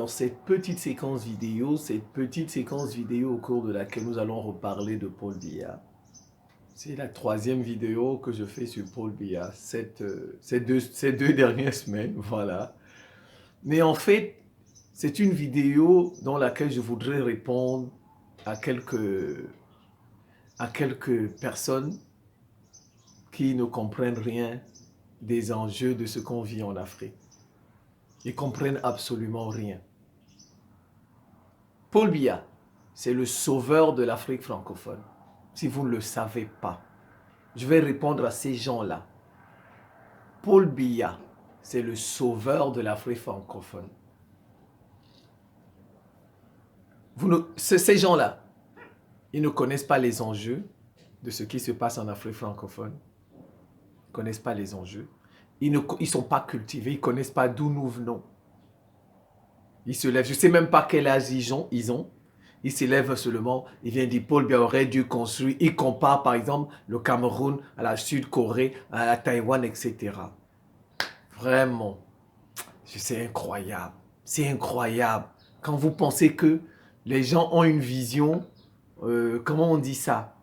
cette petite séquence vidéo, au cours de laquelle nous allons reparler de Paul Biya. C'est la troisième vidéo que je fais sur Paul Biya ces deux dernières semaines, voilà. Mais en fait, c'est une vidéo dans laquelle je voudrais répondre à quelques personnes qui ne comprennent rien des enjeux de ce qu'on vit en Afrique. Ils comprennent absolument rien. Paul Biya, c'est le sauveur de l'Afrique francophone. Si vous ne le savez pas, je vais répondre à ces gens-là. Paul Biya, c'est le sauveur de l'Afrique francophone. Ces gens-là, ils ne connaissent pas les enjeux de ce qui se passe en Afrique francophone. Ils ne connaissent pas les enjeux. Ils ne sont pas cultivés, ils ne connaissent pas d'où nous venons. Ils se lèvent, je ne sais même pas quel âge ils ont. Ils se lèvent seulement, ils viennent dire Paul Biya aurait dû construire. Ils comparent par exemple le Cameroun à la Sud-Corée, à la Taïwan, etc. Vraiment, c'est incroyable. C'est incroyable. Quand vous pensez que les gens ont une vision, comment on dit ça?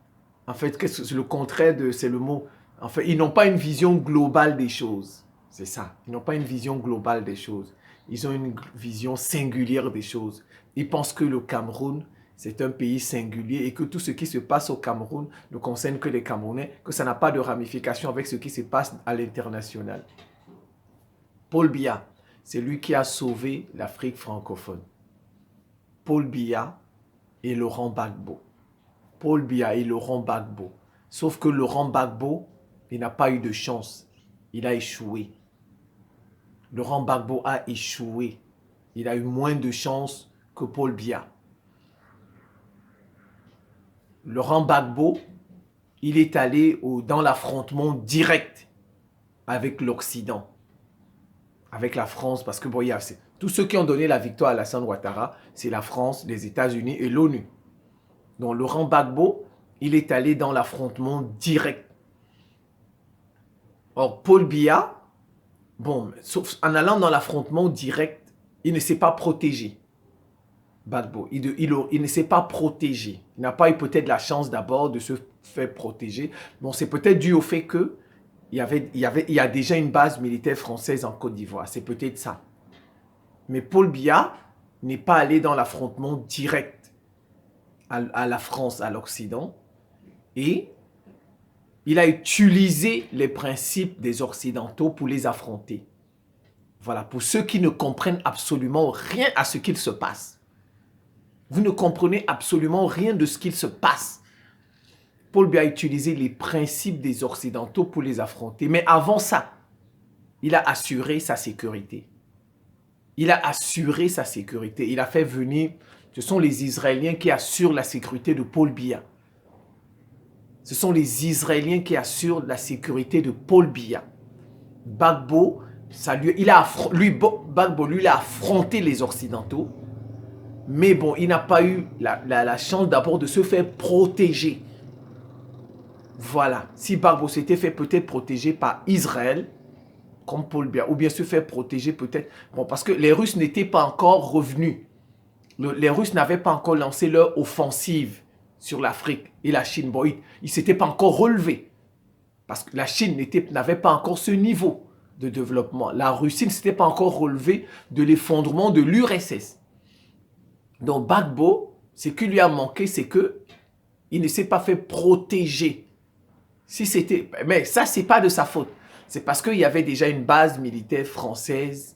En fait, c'est le contraire de, c'est le mot. En fait, ils n'ont pas une vision globale des choses. C'est ça. Ils n'ont pas une vision globale des choses. Ils ont une vision singulière des choses. Ils pensent que le Cameroun, c'est un pays singulier et que tout ce qui se passe au Cameroun ne concerne que les Camerounais, que ça n'a pas de ramification avec ce qui se passe à l'international. Paul Biya, c'est lui qui a sauvé l'Afrique francophone. Paul Biya et Laurent Gbagbo. Paul Biya et Laurent Gbagbo. Sauf que Laurent Gbagbo, il n'a pas eu de chance. Il a échoué. Laurent Gbagbo a échoué. Il a eu moins de chance que Paul Biya. Laurent Gbagbo, il est allé dans l'affrontement direct avec l'Occident, avec la France, parce que bon, tous ceux qui ont donné la victoire à Alassane Ouattara, c'est la France, les États-Unis et l'ONU. Donc Laurent Gbagbo, il est allé dans l'affrontement direct. Or, Paul Biya, bon, sauf en allant dans l'affrontement direct, il ne s'est pas protégé. Gbagbo, il ne s'est pas protégé. Il n'a pas eu peut-être la chance d'abord de se faire protéger. Bon, c'est peut-être dû au fait que il y a déjà une base militaire française en Côte d'Ivoire. C'est peut-être ça. Mais Paul Biya n'est pas allé dans l'affrontement direct à la France, à l'Occident. Et il a utilisé les principes des Occidentaux pour les affronter. Voilà, pour ceux qui ne comprennent absolument rien à ce qu'il se passe. Vous ne comprenez absolument rien de ce qu'il se passe. Paul Biya a utilisé les principes des Occidentaux pour les affronter. Mais avant ça, il a assuré sa sécurité. Il a assuré sa sécurité. Il a fait venir, ce sont les Israéliens qui assurent la sécurité de Paul Biya. Ce sont les Israéliens qui assurent la sécurité de Paul Biya. Gbagbo, Gbagbo, lui, il a affronté les Occidentaux. Mais bon, il n'a pas eu la chance d'abord de se faire protéger. Voilà. Si Gbagbo s'était fait peut-être protéger par Israël, comme Paul Biya, ou bien se faire protéger peut-être... Bon, parce que les Russes n'étaient pas encore revenus. Les Russes n'avaient pas encore lancé leur offensive sur l'Afrique et la Chine. Bon, ils ne s'étaient pas encore relevés. Parce que la Chine n'avait pas encore ce niveau de développement. La Russie ne s'était pas encore relevée de l'effondrement de l'URSS. Donc Gbagbo, ce qui lui a manqué, c'est qu'il ne s'est pas fait protéger. Mais ça, ce n'est pas de sa faute. C'est parce qu'il y avait déjà une base militaire française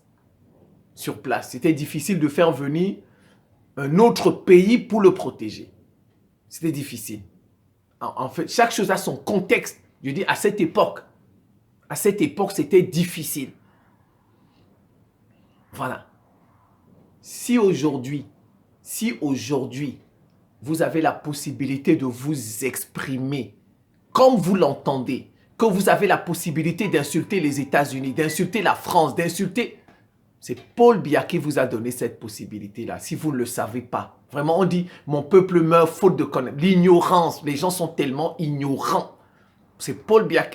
sur place. C'était difficile de faire venir un autre pays pour le protéger. C'était difficile. En fait, chaque chose a son contexte. Je dis à cette époque. À cette époque, c'était difficile. Voilà. Si aujourd'hui, vous avez la possibilité de vous exprimer comme vous l'entendez, que vous avez la possibilité d'insulter les États-Unis, d'insulter la France, d'insulter... C'est Paul Biya qui vous a donné cette possibilité-là, si vous ne le savez pas. Vraiment, on dit, mon peuple meurt faute de connaître. L'ignorance, les gens sont tellement ignorants. C'est Paul Biya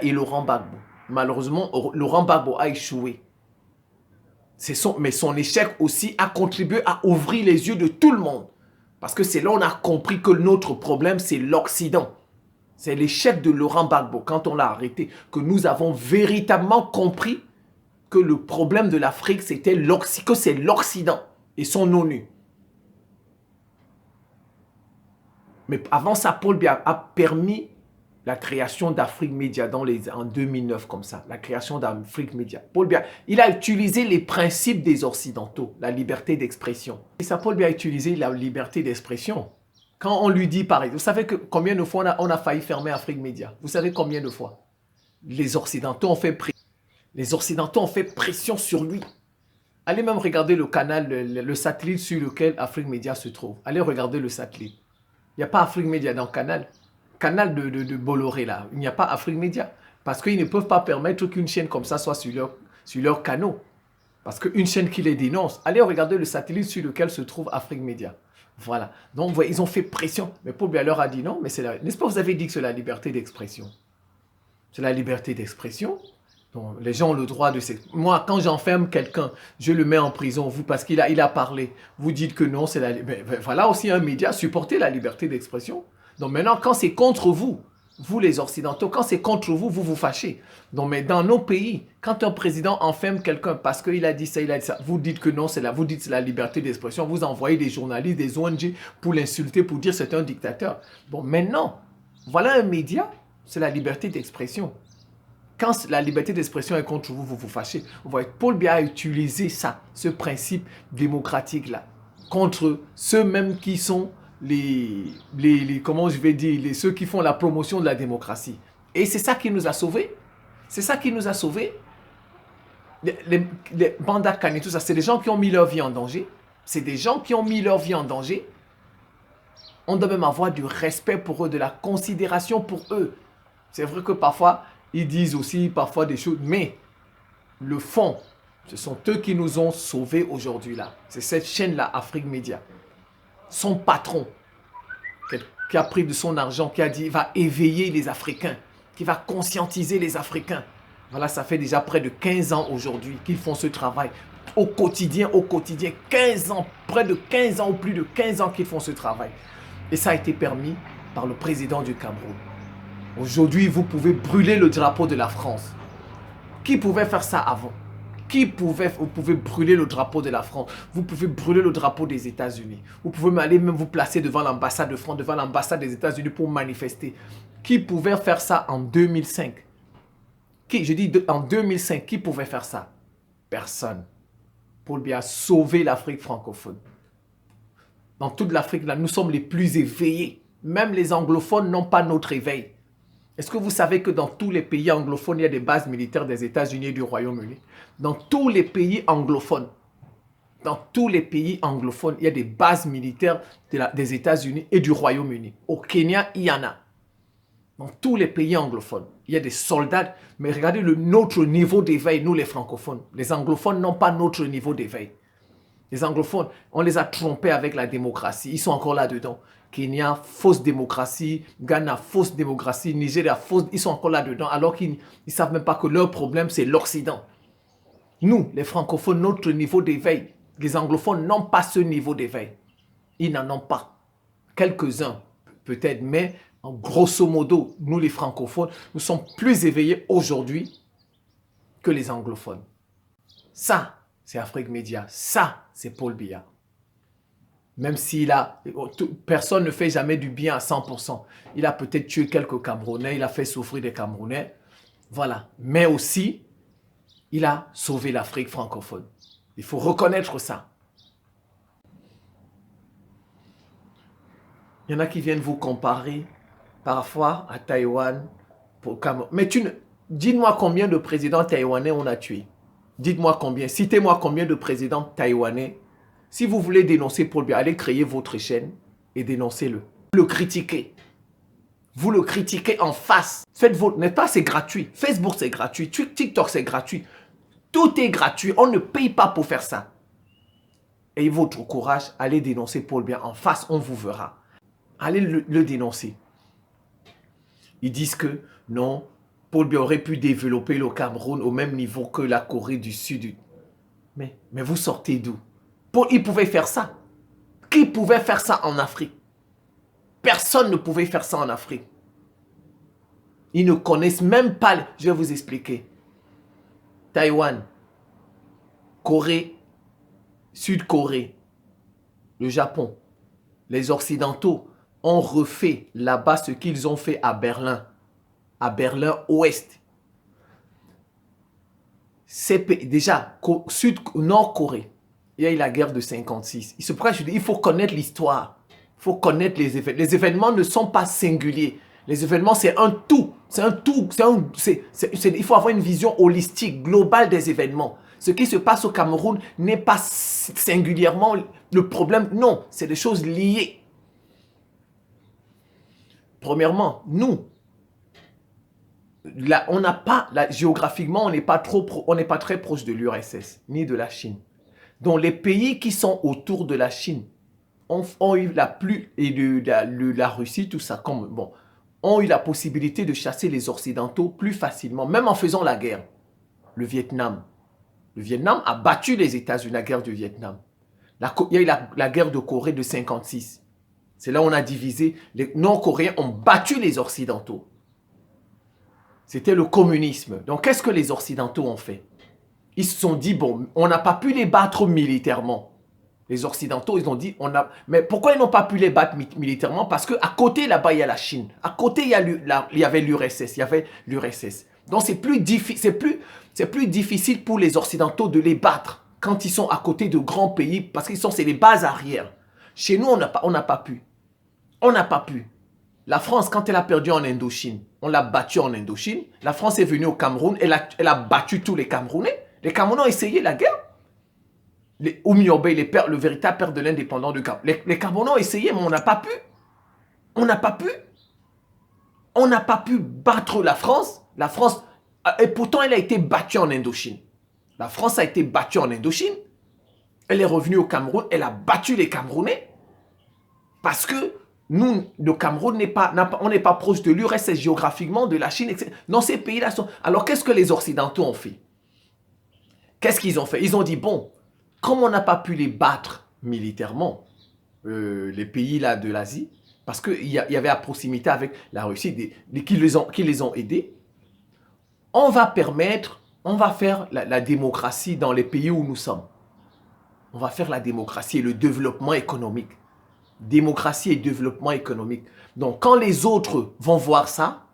et Laurent Gbagbo. Malheureusement, Laurent Gbagbo a échoué. Mais son échec aussi a contribué à ouvrir les yeux de tout le monde. Parce que c'est là qu'on a compris que notre problème, c'est l'Occident. C'est l'échec de Laurent Gbagbo, quand on l'a arrêté, que nous avons véritablement compris que le problème de l'Afrique, que c'est l'Occident et son ONU. Mais avant ça, Paul Biya a permis la création d'Afrique Média en 2009 comme ça, la création d'Afrique Média. Paul Biya, il a utilisé les principes des Occidentaux, la liberté d'expression. Et ça, Paul Biya a utilisé la liberté d'expression. Quand on lui dit pareil, vous savez combien de fois on a failli fermer Afrique Média? Vous savez combien de fois? Les Occidentaux ont fait pression sur lui. Allez même regarder le canal, le satellite sur lequel Afrique Média se trouve. Allez regarder le satellite. Il n'y a pas Afrique Média dans le canal. Canal de Bolloré là. Il n'y a pas Afrique Média. Parce qu'ils ne peuvent pas permettre qu'une chaîne comme ça soit sur leur canaux. Parce qu'une chaîne qui les dénonce. Allez regarder le satellite sur lequel se trouve Afrique Média. Voilà. Donc, vous voyez, ils ont fait pression. Mais Paul Biya leur a dit non, mais n'est-ce pas, vous avez dit que c'est la liberté d'expression? C'est la liberté d'expression. Donc, les gens ont le droit de s'exprimer. Moi, quand j'enferme quelqu'un, je le mets en prison, parce qu'il a parlé. Vous dites que non, c'est la liberté. Voilà aussi un média, supporter la liberté d'expression. Donc maintenant, quand c'est contre vous, vous les Occidentaux, quand c'est contre vous, vous vous fâchez. Donc, mais dans nos pays, quand un président enferme quelqu'un parce qu'il a dit ça, vous dites que non, vous dites c'est la liberté d'expression, vous envoyez des journalistes, des ONG pour l'insulter, pour dire c'est un dictateur. Bon, maintenant, voilà un média, c'est la liberté d'expression. Quand la liberté d'expression est contre vous, vous vous fâchez. Vous voyez, Paul Biya a utilisé ça, ce principe démocratique-là, contre ceux mêmes qui sont comment je vais dire, ceux qui font la promotion de la démocratie. Et c'est ça qui nous a sauvés. C'est ça qui nous a sauvés. Les Banda Kane et tout ça, c'est des gens qui ont mis leur vie en danger. C'est des gens qui ont mis leur vie en danger. On doit même avoir du respect pour eux, de la considération pour eux. C'est vrai que parfois, ils disent aussi parfois des choses, mais le fond, ce sont eux qui nous ont sauvés aujourd'hui là. C'est cette chaîne-là, Afrique Média. Son patron, qui a pris de son argent, qui a dit, il va éveiller les Africains, qui va conscientiser les Africains. Voilà, ça fait déjà près de 15 ans aujourd'hui qu'ils font ce travail. Au quotidien, 15 ans, près de 15 ans ou plus de 15 ans qu'ils font ce travail. Et ça a été permis par le président du Cameroun. Aujourd'hui, vous pouvez brûler le drapeau de la France. Qui pouvait faire ça avant? Vous pouvez brûler le drapeau de la France. Vous pouvez brûler le drapeau des États-Unis. Vous pouvez aller même vous placer devant l'ambassade de France, devant l'ambassade des États-Unis pour manifester. Qui pouvait faire ça en 2005? Je dis en 2005, qui pouvait faire ça? Personne. Paul Biya a sauvé l'Afrique francophone. Dans toute l'Afrique, là, nous sommes les plus éveillés. Même les anglophones n'ont pas notre éveil. Est-ce que vous savez que dans tous les pays anglophones, il y a des bases militaires des États-Unis et du Royaume-Uni? Dans tous les pays anglophones, il y a des bases militaires des États-Unis et du Royaume-Uni. Au Kenya, il y en a. Dans tous les pays anglophones, il y a des soldats. Mais regardez notre niveau d'éveil, nous les francophones. Les anglophones n'ont pas notre niveau d'éveil. Les anglophones, on les a trompés avec la démocratie. Ils sont encore là-dedans. Kenya, fausse démocratie. Ghana, fausse démocratie. Nigeria, fausse. Ils sont encore là-dedans alors qu'ils ne savent même pas que leur problème, c'est l'Occident. Nous, les francophones, notre niveau d'éveil, les anglophones n'ont pas ce niveau d'éveil. Ils n'en ont pas. Quelques-uns, peut-être, mais grosso modo, nous les francophones, nous sommes plus éveillés aujourd'hui que les anglophones. Ça, c'est Afrique Média. Ça, c'est Paul Biya. Même personne ne fait jamais du bien à 100%. Il a peut-être tué quelques Camerounais, il a fait souffrir des Camerounais. Voilà. Mais aussi, il a sauvé l'Afrique francophone. Il faut reconnaître ça. Il y en a qui viennent vous comparer parfois à Taïwan. Mais dites-moi combien de présidents taïwanais on a tués. Dites-moi combien. Citez-moi combien de présidents taïwanais. Si vous voulez dénoncer Paul Biya, allez créer votre chaîne et dénoncez-le. Vous le critiquez. Vous le critiquez en face. Faites votre... N'est-ce pas, c'est gratuit. Facebook, c'est gratuit. TikTok, c'est gratuit. Tout est gratuit. On ne paye pas pour faire ça. Ayez votre courage. Allez dénoncer Paul Biya en face. On vous verra. Allez le dénoncer. Ils disent que non, Paul Biya aurait pu développer le Cameroun au même niveau que la Corée du Sud. Mais vous sortez d'où? Ils pouvaient faire ça. Qui pouvait faire ça en Afrique? Personne ne pouvait faire ça en Afrique. Ils ne connaissent même pas... Je vais vous expliquer. Taïwan, Corée, Sud-Corée, le Japon, les Occidentaux ont refait là-bas ce qu'ils ont fait à Berlin Ouest. Déjà, Nord-Corée, il y a eu la guerre de 56. C'est pourquoi je dis, il faut connaître l'histoire. Il faut connaître les événements. Les événements ne sont pas singuliers. Les événements, c'est un tout. C'est un tout. Il faut avoir une vision holistique, globale des événements. Ce qui se passe au Cameroun n'est pas singulièrement le problème. Non, c'est des choses liées. Premièrement, nous, là, on n'a pas, là, géographiquement, on n'est pas très proche de l'URSS, ni de la Chine. Donc, les pays qui sont autour de la Chine ont eu la Russie, tout ça, ont eu la possibilité de chasser les Occidentaux plus facilement, même en faisant la guerre. Le Vietnam. Le Vietnam a battu les États-Unis, la guerre du Vietnam. Il y a eu la guerre de Corée de 56. C'est là où on a divisé. Les Nord-Coréens ont battu les Occidentaux. C'était le communisme. Donc, qu'est-ce que les Occidentaux ont fait? Ils se sont dit, bon, on n'a pas pu les battre militairement. Les Occidentaux, ils ont dit, mais pourquoi ils n'ont pas pu les battre militairement? Parce qu'à côté, là-bas, il y a la Chine. À côté, il y avait l'URSS. Donc, c'est plus difficile pour les Occidentaux de les battre quand ils sont à côté de grands pays, parce que c'est les bases arrières. Chez nous, on n'a pas pu. On n'a pas pu. La France, quand elle a perdu en Indochine, on l'a battue en Indochine. La France est venue au Cameroun, elle a battu tous les Camerounais. Les Camerounais ont essayé la guerre. Les Oumiobe, le véritable père de l'indépendance du Cameroun. Les Camerounais ont essayé, mais on n'a pas pu. On n'a pas pu. On n'a pas pu battre la France. La France, et pourtant, elle a été battue en Indochine. La France a été battue en Indochine. Elle est revenue au Cameroun, elle a battu les Camerounais. Parce que nous, le Cameroun, on n'est pas proche de l'URSS géographiquement, de la Chine, etc. Non, ces pays-là sont... Alors, qu'est-ce que les Occidentaux ont fait? Qu'est-ce qu'ils ont fait? Ils ont dit, bon, comme on n'a pas pu les battre militairement, les pays là de l'Asie, parce qu'il y avait à proximité avec la Russie, qui les ont aidés, on va faire la démocratie dans les pays où nous sommes. On va faire la démocratie et le développement économique. Démocratie et développement économique. Donc, quand les autres vont voir ça,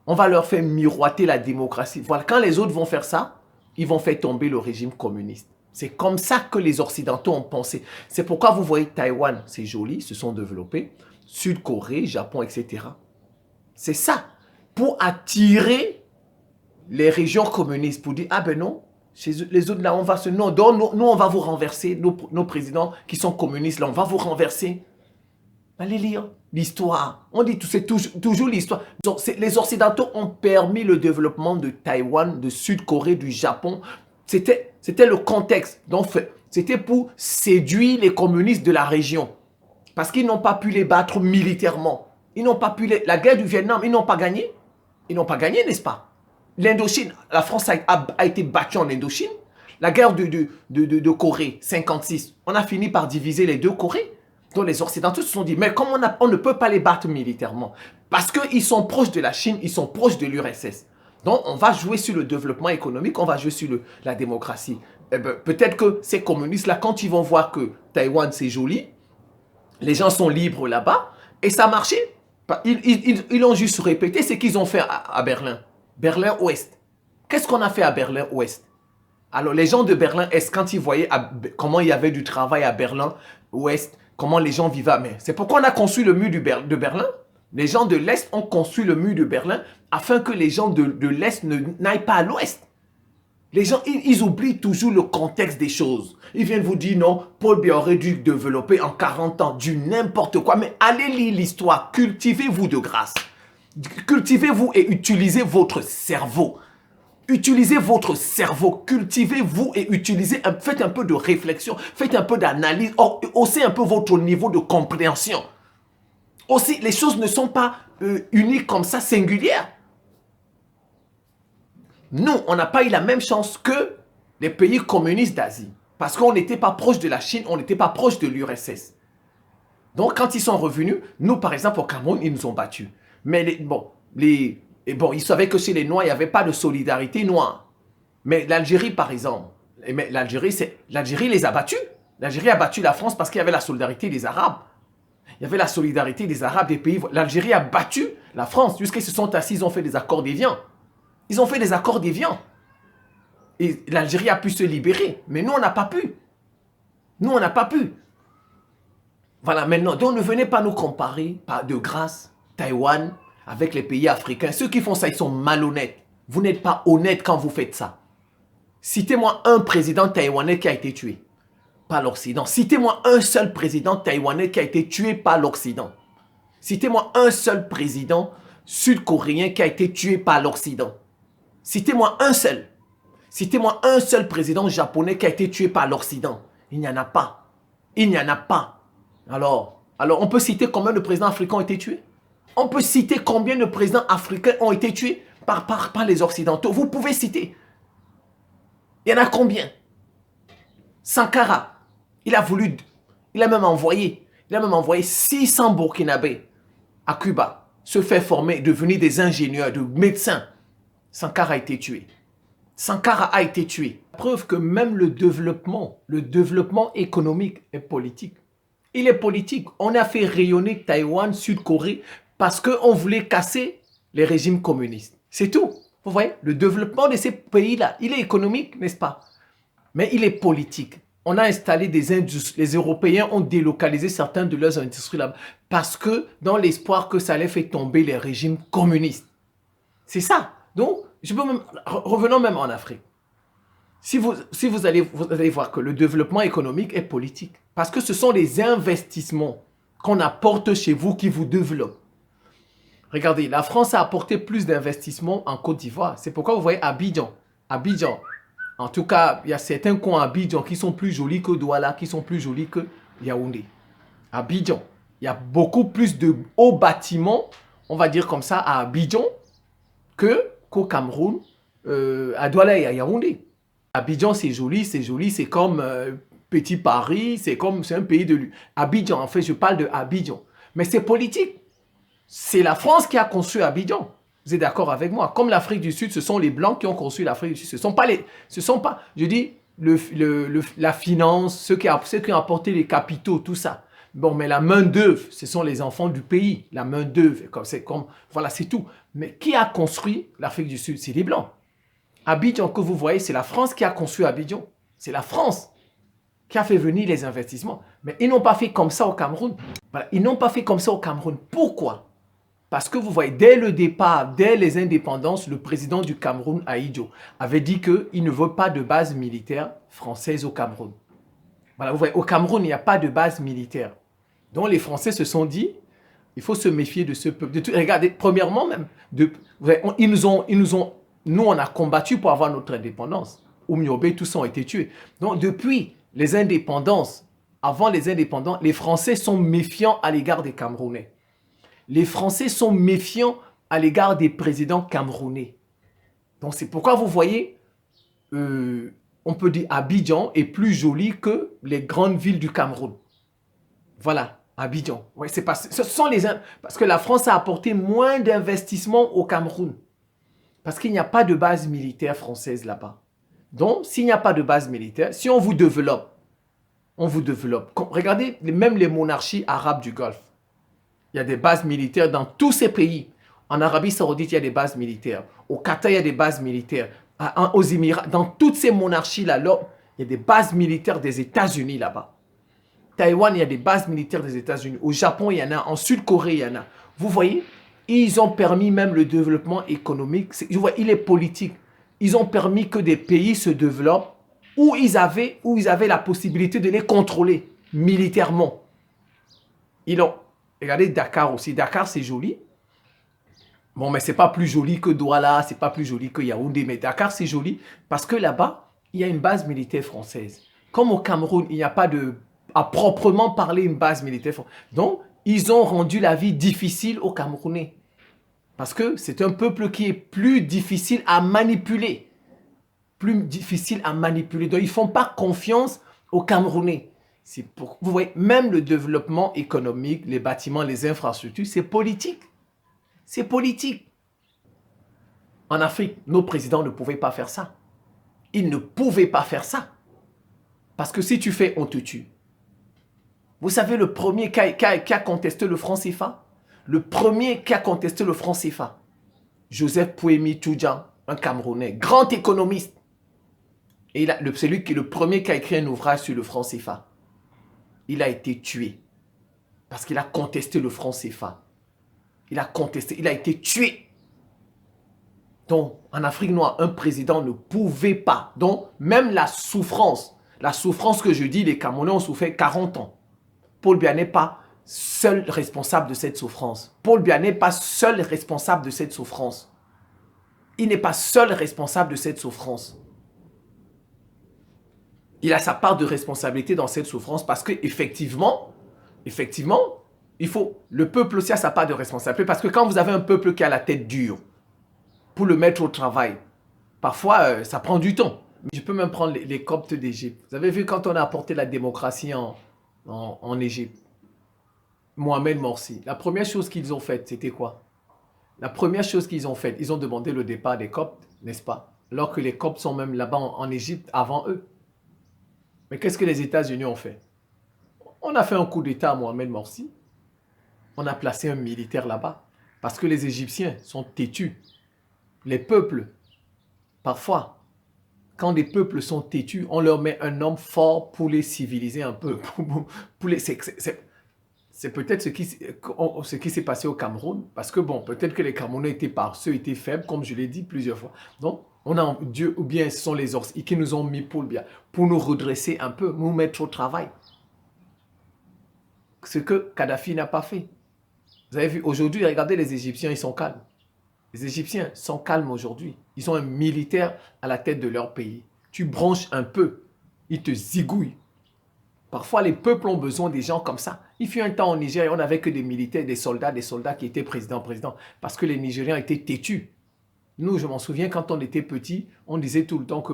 on va leur faire miroiter la démocratie. Voilà, quand les autres vont faire ça, ils vont faire tomber le régime communiste. C'est comme ça que les Occidentaux ont pensé. C'est pourquoi vous voyez Taïwan, c'est joli, se sont développés. Sud-Corée, Japon, etc. C'est ça. Pour attirer les régions communistes, pour dire, ah ben non, chez les autres là, on va nous, on va vous renverser, nos présidents qui sont communistes là, on va vous renverser. Allez lire l'histoire. On dit c'est toujours l'histoire. Les Occidentaux ont permis le développement de Taïwan, de Sud-Corée, du Japon. C'était le contexte. Donc, c'était pour séduire les communistes de la région. Parce qu'ils n'ont pas pu les battre militairement. Ils n'ont pas pu la guerre du Vietnam, ils n'ont pas gagné. Ils n'ont pas gagné, n'est-ce pas? L'Indochine, la France a été battue en Indochine. La guerre de Corée, 56, on a fini par diviser les deux Corées. Donc les Occidentaux se sont dit, mais comme on ne peut pas les battre militairement, parce qu'ils sont proches de la Chine, ils sont proches de l'URSS. Donc on va jouer sur le développement économique, on va jouer sur la démocratie. Eh ben, peut-être que ces communistes-là, quand ils vont voir que Taïwan c'est joli, les gens sont libres là-bas, et ça a marché. Ils ont juste répété ce qu'ils ont fait à Berlin. Berlin-Ouest. Qu'est-ce qu'on a fait à Berlin-Ouest? Alors les gens de Berlin-Est, quand ils voyaient comment il y avait du travail à Berlin-Ouest, comment les gens vivaient. Mais c'est pourquoi on a construit le mur de Berlin. Les gens de l'Est ont construit le mur de Berlin afin que les gens de l'Est n'aillent pas à l'Ouest. Les gens, ils oublient toujours le contexte des choses. Ils viennent vous dire non, Paul Biya aurait dû développer en 40 ans du n'importe quoi. Mais allez lire l'histoire, cultivez-vous de grâce. Cultivez-vous et utilisez votre cerveau. Utilisez votre cerveau, cultivez-vous et faites un peu de réflexion, faites un peu d'analyse, haussez un peu votre niveau de compréhension. Aussi, les choses ne sont pas uniques comme ça, singulières. Nous, on n'a pas eu la même chance que les pays communistes d'Asie. Parce qu'on n'était pas proche de la Chine, on n'était pas proche de l'URSS. Donc, quand ils sont revenus, nous, par exemple, au Cameroun, ils nous ont battus. Mais ils savaient que chez les Noirs, il n'y avait pas de solidarité noire. Mais l'Algérie, par exemple, l'Algérie les a battus. L'Algérie a battu la France parce qu'il y avait la solidarité des Arabes. Il y avait la solidarité des Arabes, des pays. L'Algérie a battu la France. Jusqu'ils se sont assis, ils ont fait des accords d'Évian. Ils ont fait des accords d'Évian. Et l'Algérie a pu se libérer. Mais nous, on n'a pas pu. Nous, on n'a pas pu. Voilà, maintenant, donc ne venez pas nous comparer, de grâce, Taïwan, avec les pays africains. Ceux qui font ça, ils sont malhonnêtes. Vous n'êtes pas honnête quand vous faites ça. Citez-moi un président taïwanais qui a été tué par l'Occident. Citez-moi un seul président taïwanais qui a été tué par l'Occident. Citez-moi un seul président sud-coréen qui a été tué par l'Occident. Citez-moi un seul. Citez-moi un seul président japonais qui a été tué par l'Occident. Il n'y en a pas. Il n'y en a pas. Alors, on peut citer combien de présidents africains ont été tués? On peut citer combien de présidents africains ont été tués par les Occidentaux? Vous pouvez citer. Il y en a combien? Sankara, il a même envoyé 600 Burkinabés à Cuba, se faire former, devenir des ingénieurs, de médecins. Sankara a été tué. Sankara a été tué. Preuve que même le développement économique est politique. Il est politique. On a fait rayonner Taïwan, Sud-Corée, parce qu'on voulait casser les régimes communistes. C'est tout. Vous voyez, le développement de ces pays-là, il est économique, n'est-ce pas? Mais il est politique. On a installé des industries. Les Européens ont délocalisé certaines de leurs industries là-bas parce que dans l'espoir que ça allait faire tomber les régimes communistes. C'est ça. Donc, revenons même en Afrique. Si vous allez voir que le développement économique est politique. Parce que ce sont les investissements qu'on apporte chez vous qui vous développent. Regardez, la France a apporté plus d'investissements en Côte d'Ivoire. C'est pourquoi vous voyez Abidjan. En tout cas, il y a certains coins à Abidjan qui sont plus jolis que Douala, qui sont plus jolis que Yaoundé. Abidjan, il y a beaucoup plus de hauts bâtiments, on va dire comme ça, à Abidjan qu'au Cameroun, à Douala et à Yaoundé. Abidjan, c'est joli, c'est comme Petit Paris, c'est un pays de... Abidjan, en fait, je parle de Abidjan. Mais c'est politique. C'est la France qui a construit Abidjan. Vous êtes d'accord avec moi? Comme l'Afrique du Sud, ce sont les Blancs qui ont construit l'Afrique du Sud. Ce sont pas, je dis, la finance, ceux qui ont apporté les capitaux, tout ça. Bon, mais la main d'œuvre, ce sont les enfants du pays. La main d'œuvre, voilà, c'est tout. Mais qui a construit l'Afrique du Sud? C'est les Blancs. Abidjan que vous voyez, c'est la France qui a construit Abidjan. C'est la France qui a fait venir les investissements. Mais ils n'ont pas fait comme ça au Cameroun. Voilà, ils n'ont pas fait comme ça au Cameroun. Pourquoi? Parce que vous voyez, dès le départ, dès les indépendances, le président du Cameroun, Ahidjo, avait dit qu'il ne veut pas de base militaire française au Cameroun. Voilà, vous voyez, au Cameroun, il n'y a pas de base militaire. Donc les Français se sont dit, il faut se méfier de ce peuple. Regardez, premièrement même, nous on a combattu pour avoir notre indépendance. Oumyobé, tous ont été tués. Donc depuis les indépendances, avant les indépendants, les Français sont méfiants à l'égard des Camerounais. Les Français sont méfiants à l'égard des présidents camerounais. Donc c'est pourquoi vous voyez, on peut dire Abidjan est plus joli que les grandes villes du Cameroun. Voilà, Abidjan. Ouais, parce que la France a apporté moins d'investissements au Cameroun. Parce qu'il n'y a pas de base militaire française là-bas. Donc, s'il n'y a pas de base militaire, si on vous développe, Regardez, même les monarchies arabes du Golfe. Il y a des bases militaires dans tous ces pays. En Arabie Saoudite, il y a des bases militaires. Au Qatar, il y a des bases militaires. Aux Émirats, dans toutes ces monarchies-là, il y a des bases militaires des États-Unis là-bas. Taïwan, il y a des bases militaires des États-Unis. Au Japon, il y en a. En Sud-Corée, il y en a. Vous voyez, ils ont permis même le développement économique. Il est politique. Ils ont permis que des pays se développent où ils avaient la possibilité de les contrôler militairement. Regardez Dakar aussi. Dakar, c'est joli. Bon, mais c'est pas plus joli que Douala, c'est pas plus joli que Yaoundé. Mais Dakar, c'est joli parce que là-bas, il y a une base militaire française. Comme au Cameroun, il n'y a pas à proprement parler une base militaire française. Donc, ils ont rendu la vie difficile aux Camerounais. Parce que c'est un peuple qui est plus difficile à manipuler. Plus difficile à manipuler. Donc, ils ne font pas confiance aux Camerounais. Vous voyez, même le développement économique, les bâtiments, les infrastructures, c'est politique. C'est politique. En Afrique, nos présidents ne pouvaient pas faire ça. Ils ne pouvaient pas faire ça. Parce que si tu fais, on te tue. Vous savez, le premier qui a contesté le franc CFA, le premier qui a contesté le franc CFA, Joseph Pouemi Tudjan, un Camerounais, grand économiste. Et c'est lui qui est le premier qui a écrit un ouvrage sur le franc CFA. Il a été tué parce qu'il a contesté le franc CFA. Il a contesté, il a été tué. Donc, en Afrique noire, un président ne pouvait pas. Donc, même la souffrance que je dis, les Camerounais ont souffert 40 ans. Paul Biya n'est pas seul responsable de cette souffrance. Paul Biya n'est pas seul responsable de cette souffrance. Il n'est pas seul responsable de cette souffrance. Il a sa part de responsabilité dans cette souffrance parce qu'effectivement, le peuple aussi a sa part de responsabilité. Parce que quand vous avez un peuple qui a la tête dure, pour le mettre au travail, parfois ça prend du temps. Je peux même prendre les Coptes d'Égypte. Vous avez vu quand on a apporté la démocratie en Égypte, Mohamed Morsi, la première chose qu'ils ont faite, c'était quoi? La première chose qu'ils ont faite, ils ont demandé le départ des Coptes, n'est-ce pas? Alors que les Coptes sont même là-bas en Égypte avant eux. Mais qu'est-ce que les États-Unis ont fait? On a fait un coup d'État à Mohamed Morsi. On a placé un militaire là-bas. Parce que les Égyptiens sont têtus. Les peuples, parfois, quand des peuples sont têtus, on leur met un homme fort pour les civiliser un peu. C'est peut-être ce qui s'est passé au Cameroun. Parce que bon, peut-être que les Camerounais étaient paresseux, étaient faibles, comme je l'ai dit plusieurs fois. Donc, on a Dieu, ou bien ce sont les Ors qui nous ont mis Paul Biya pour nous redresser un peu, nous mettre au travail. Ce que Kadhafi n'a pas fait. Vous avez vu, aujourd'hui, regardez les Égyptiens, ils sont calmes. Les Égyptiens sont calmes aujourd'hui. Ils ont un militaire à la tête de leur pays. Tu branches un peu, ils te zigouillent. Parfois, les peuples ont besoin des gens comme ça. Il fut un temps au Niger, on n'avait que des militaires, des soldats qui étaient président. Parce que les Nigériens étaient têtus. Nous, je m'en souviens, quand on était petits, on disait tout le temps que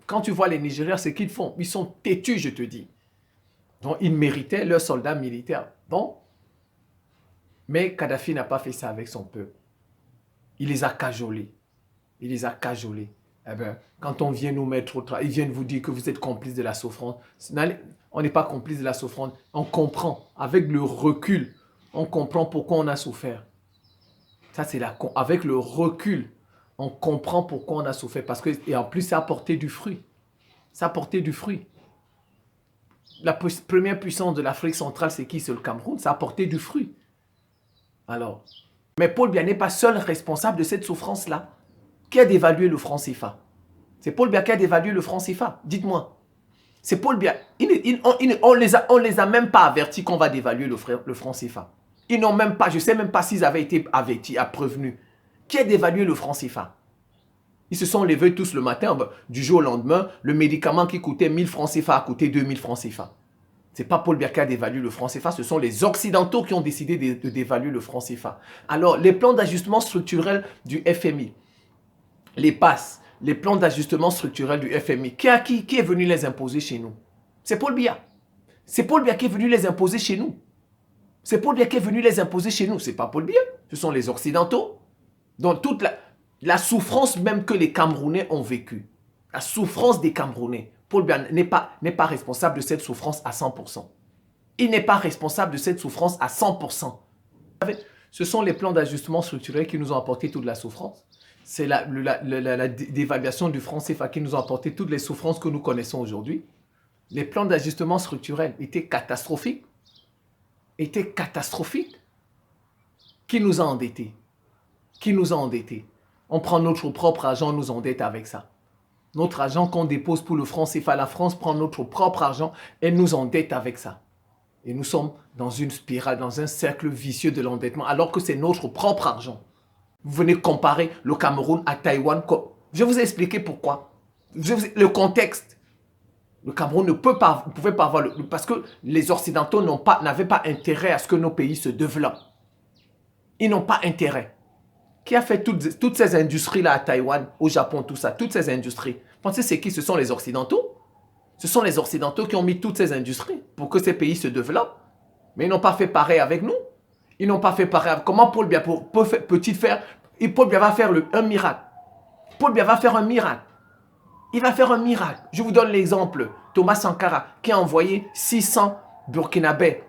quand tu vois les Nigériens, c'est qu'ils font. Ils sont têtus, je te dis. Donc, ils méritaient leurs soldats militaires. Bon. Mais Kadhafi n'a pas fait ça avec son peuple. Il les a cajolés. Il les a cajolés. Eh bien, quand on vient nous mettre au travail, ils viennent vous dire que vous êtes complice de la souffrance. On n'est pas complice de la souffrance. On comprend, avec le recul, on comprend pourquoi on a souffert. Ça, c'est avec le recul, on comprend pourquoi on a souffert. Et en plus, ça a porté du fruit. Ça a porté du fruit. La première puissance de l'Afrique centrale, c'est qui? C'est le Cameroun. Ça a porté du fruit. Alors, mais Paul Biya n'est pas seul responsable de cette souffrance-là. Qui a dévalué le franc CFA? C'est Paul Biya qui a dévalué le franc CFA. Dites-moi. C'est Paul Biya. On les a même pas avertis qu'on va dévaluer le franc CFA. Ils n'ont même pas, je ne sais même pas s'ils avaient été avertis, prévenus. Qui a dévalué le franc CFA? Ils se sont levés tous le matin, du jour au lendemain, le médicament qui coûtait 1000 francs CFA a coûté 2000 francs CFA. Ce n'est pas Paul Biya qui a dévalué le franc CFA, ce sont les Occidentaux qui ont décidé de dévaluer le franc CFA. Alors, les plans d'ajustement structurel du FMI, les PASS, les plans d'ajustement structurel du FMI, qui est venu les imposer chez nous? C'est Paul Biya. C'est Paul Biya qui est venu les imposer chez nous. C'est Paul Biya qui est venu les imposer chez nous. Ce n'est pas Paul Biya, ce sont les Occidentaux. Donc, toute la souffrance même que les Camerounais ont vécue, la souffrance des Camerounais, Paul Biya n'est pas responsable de cette souffrance à 100%. Il n'est pas responsable de cette souffrance à 100%. Ce sont les plans d'ajustement structurel qui nous ont apporté toute la souffrance. C'est la dévaluation du franc CFA qui nous a apporté toutes les souffrances que nous connaissons aujourd'hui. Les plans d'ajustement structurel étaient catastrophiques. Qui nous a endettés? Qui nous a endettés? On prend notre propre argent, on nous endette avec ça. Notre argent qu'on dépose pour le franc CFA, la France prend notre propre argent et nous endette avec ça. Et nous sommes dans une spirale, dans un cercle vicieux de l'endettement, alors que c'est notre propre argent. Vous venez comparer le Cameroun à Taïwan. Je vous ai expliqué pourquoi. Le contexte. Le Cameroun ne pouvait pas avoir parce que les Occidentaux n'avaient pas intérêt à ce que nos pays se développent. Ils n'ont pas intérêt. Qui a fait toutes ces industries-là à Taïwan, au Japon, tout ça, toutes ces industries? Pensez c'est qui? Ce sont les Occidentaux. Ce sont les Occidentaux qui ont mis toutes ces industries pour que ces pays se développent. Mais ils n'ont pas fait pareil avec nous. Ils n'ont pas fait pareil. Comment Paul Biya peut-il faire? Et Paul Biya va faire un miracle. Paul Biya va faire un miracle. Il va faire un miracle. Je vous donne l'exemple. Thomas Sankara qui a envoyé 600 Burkinabés.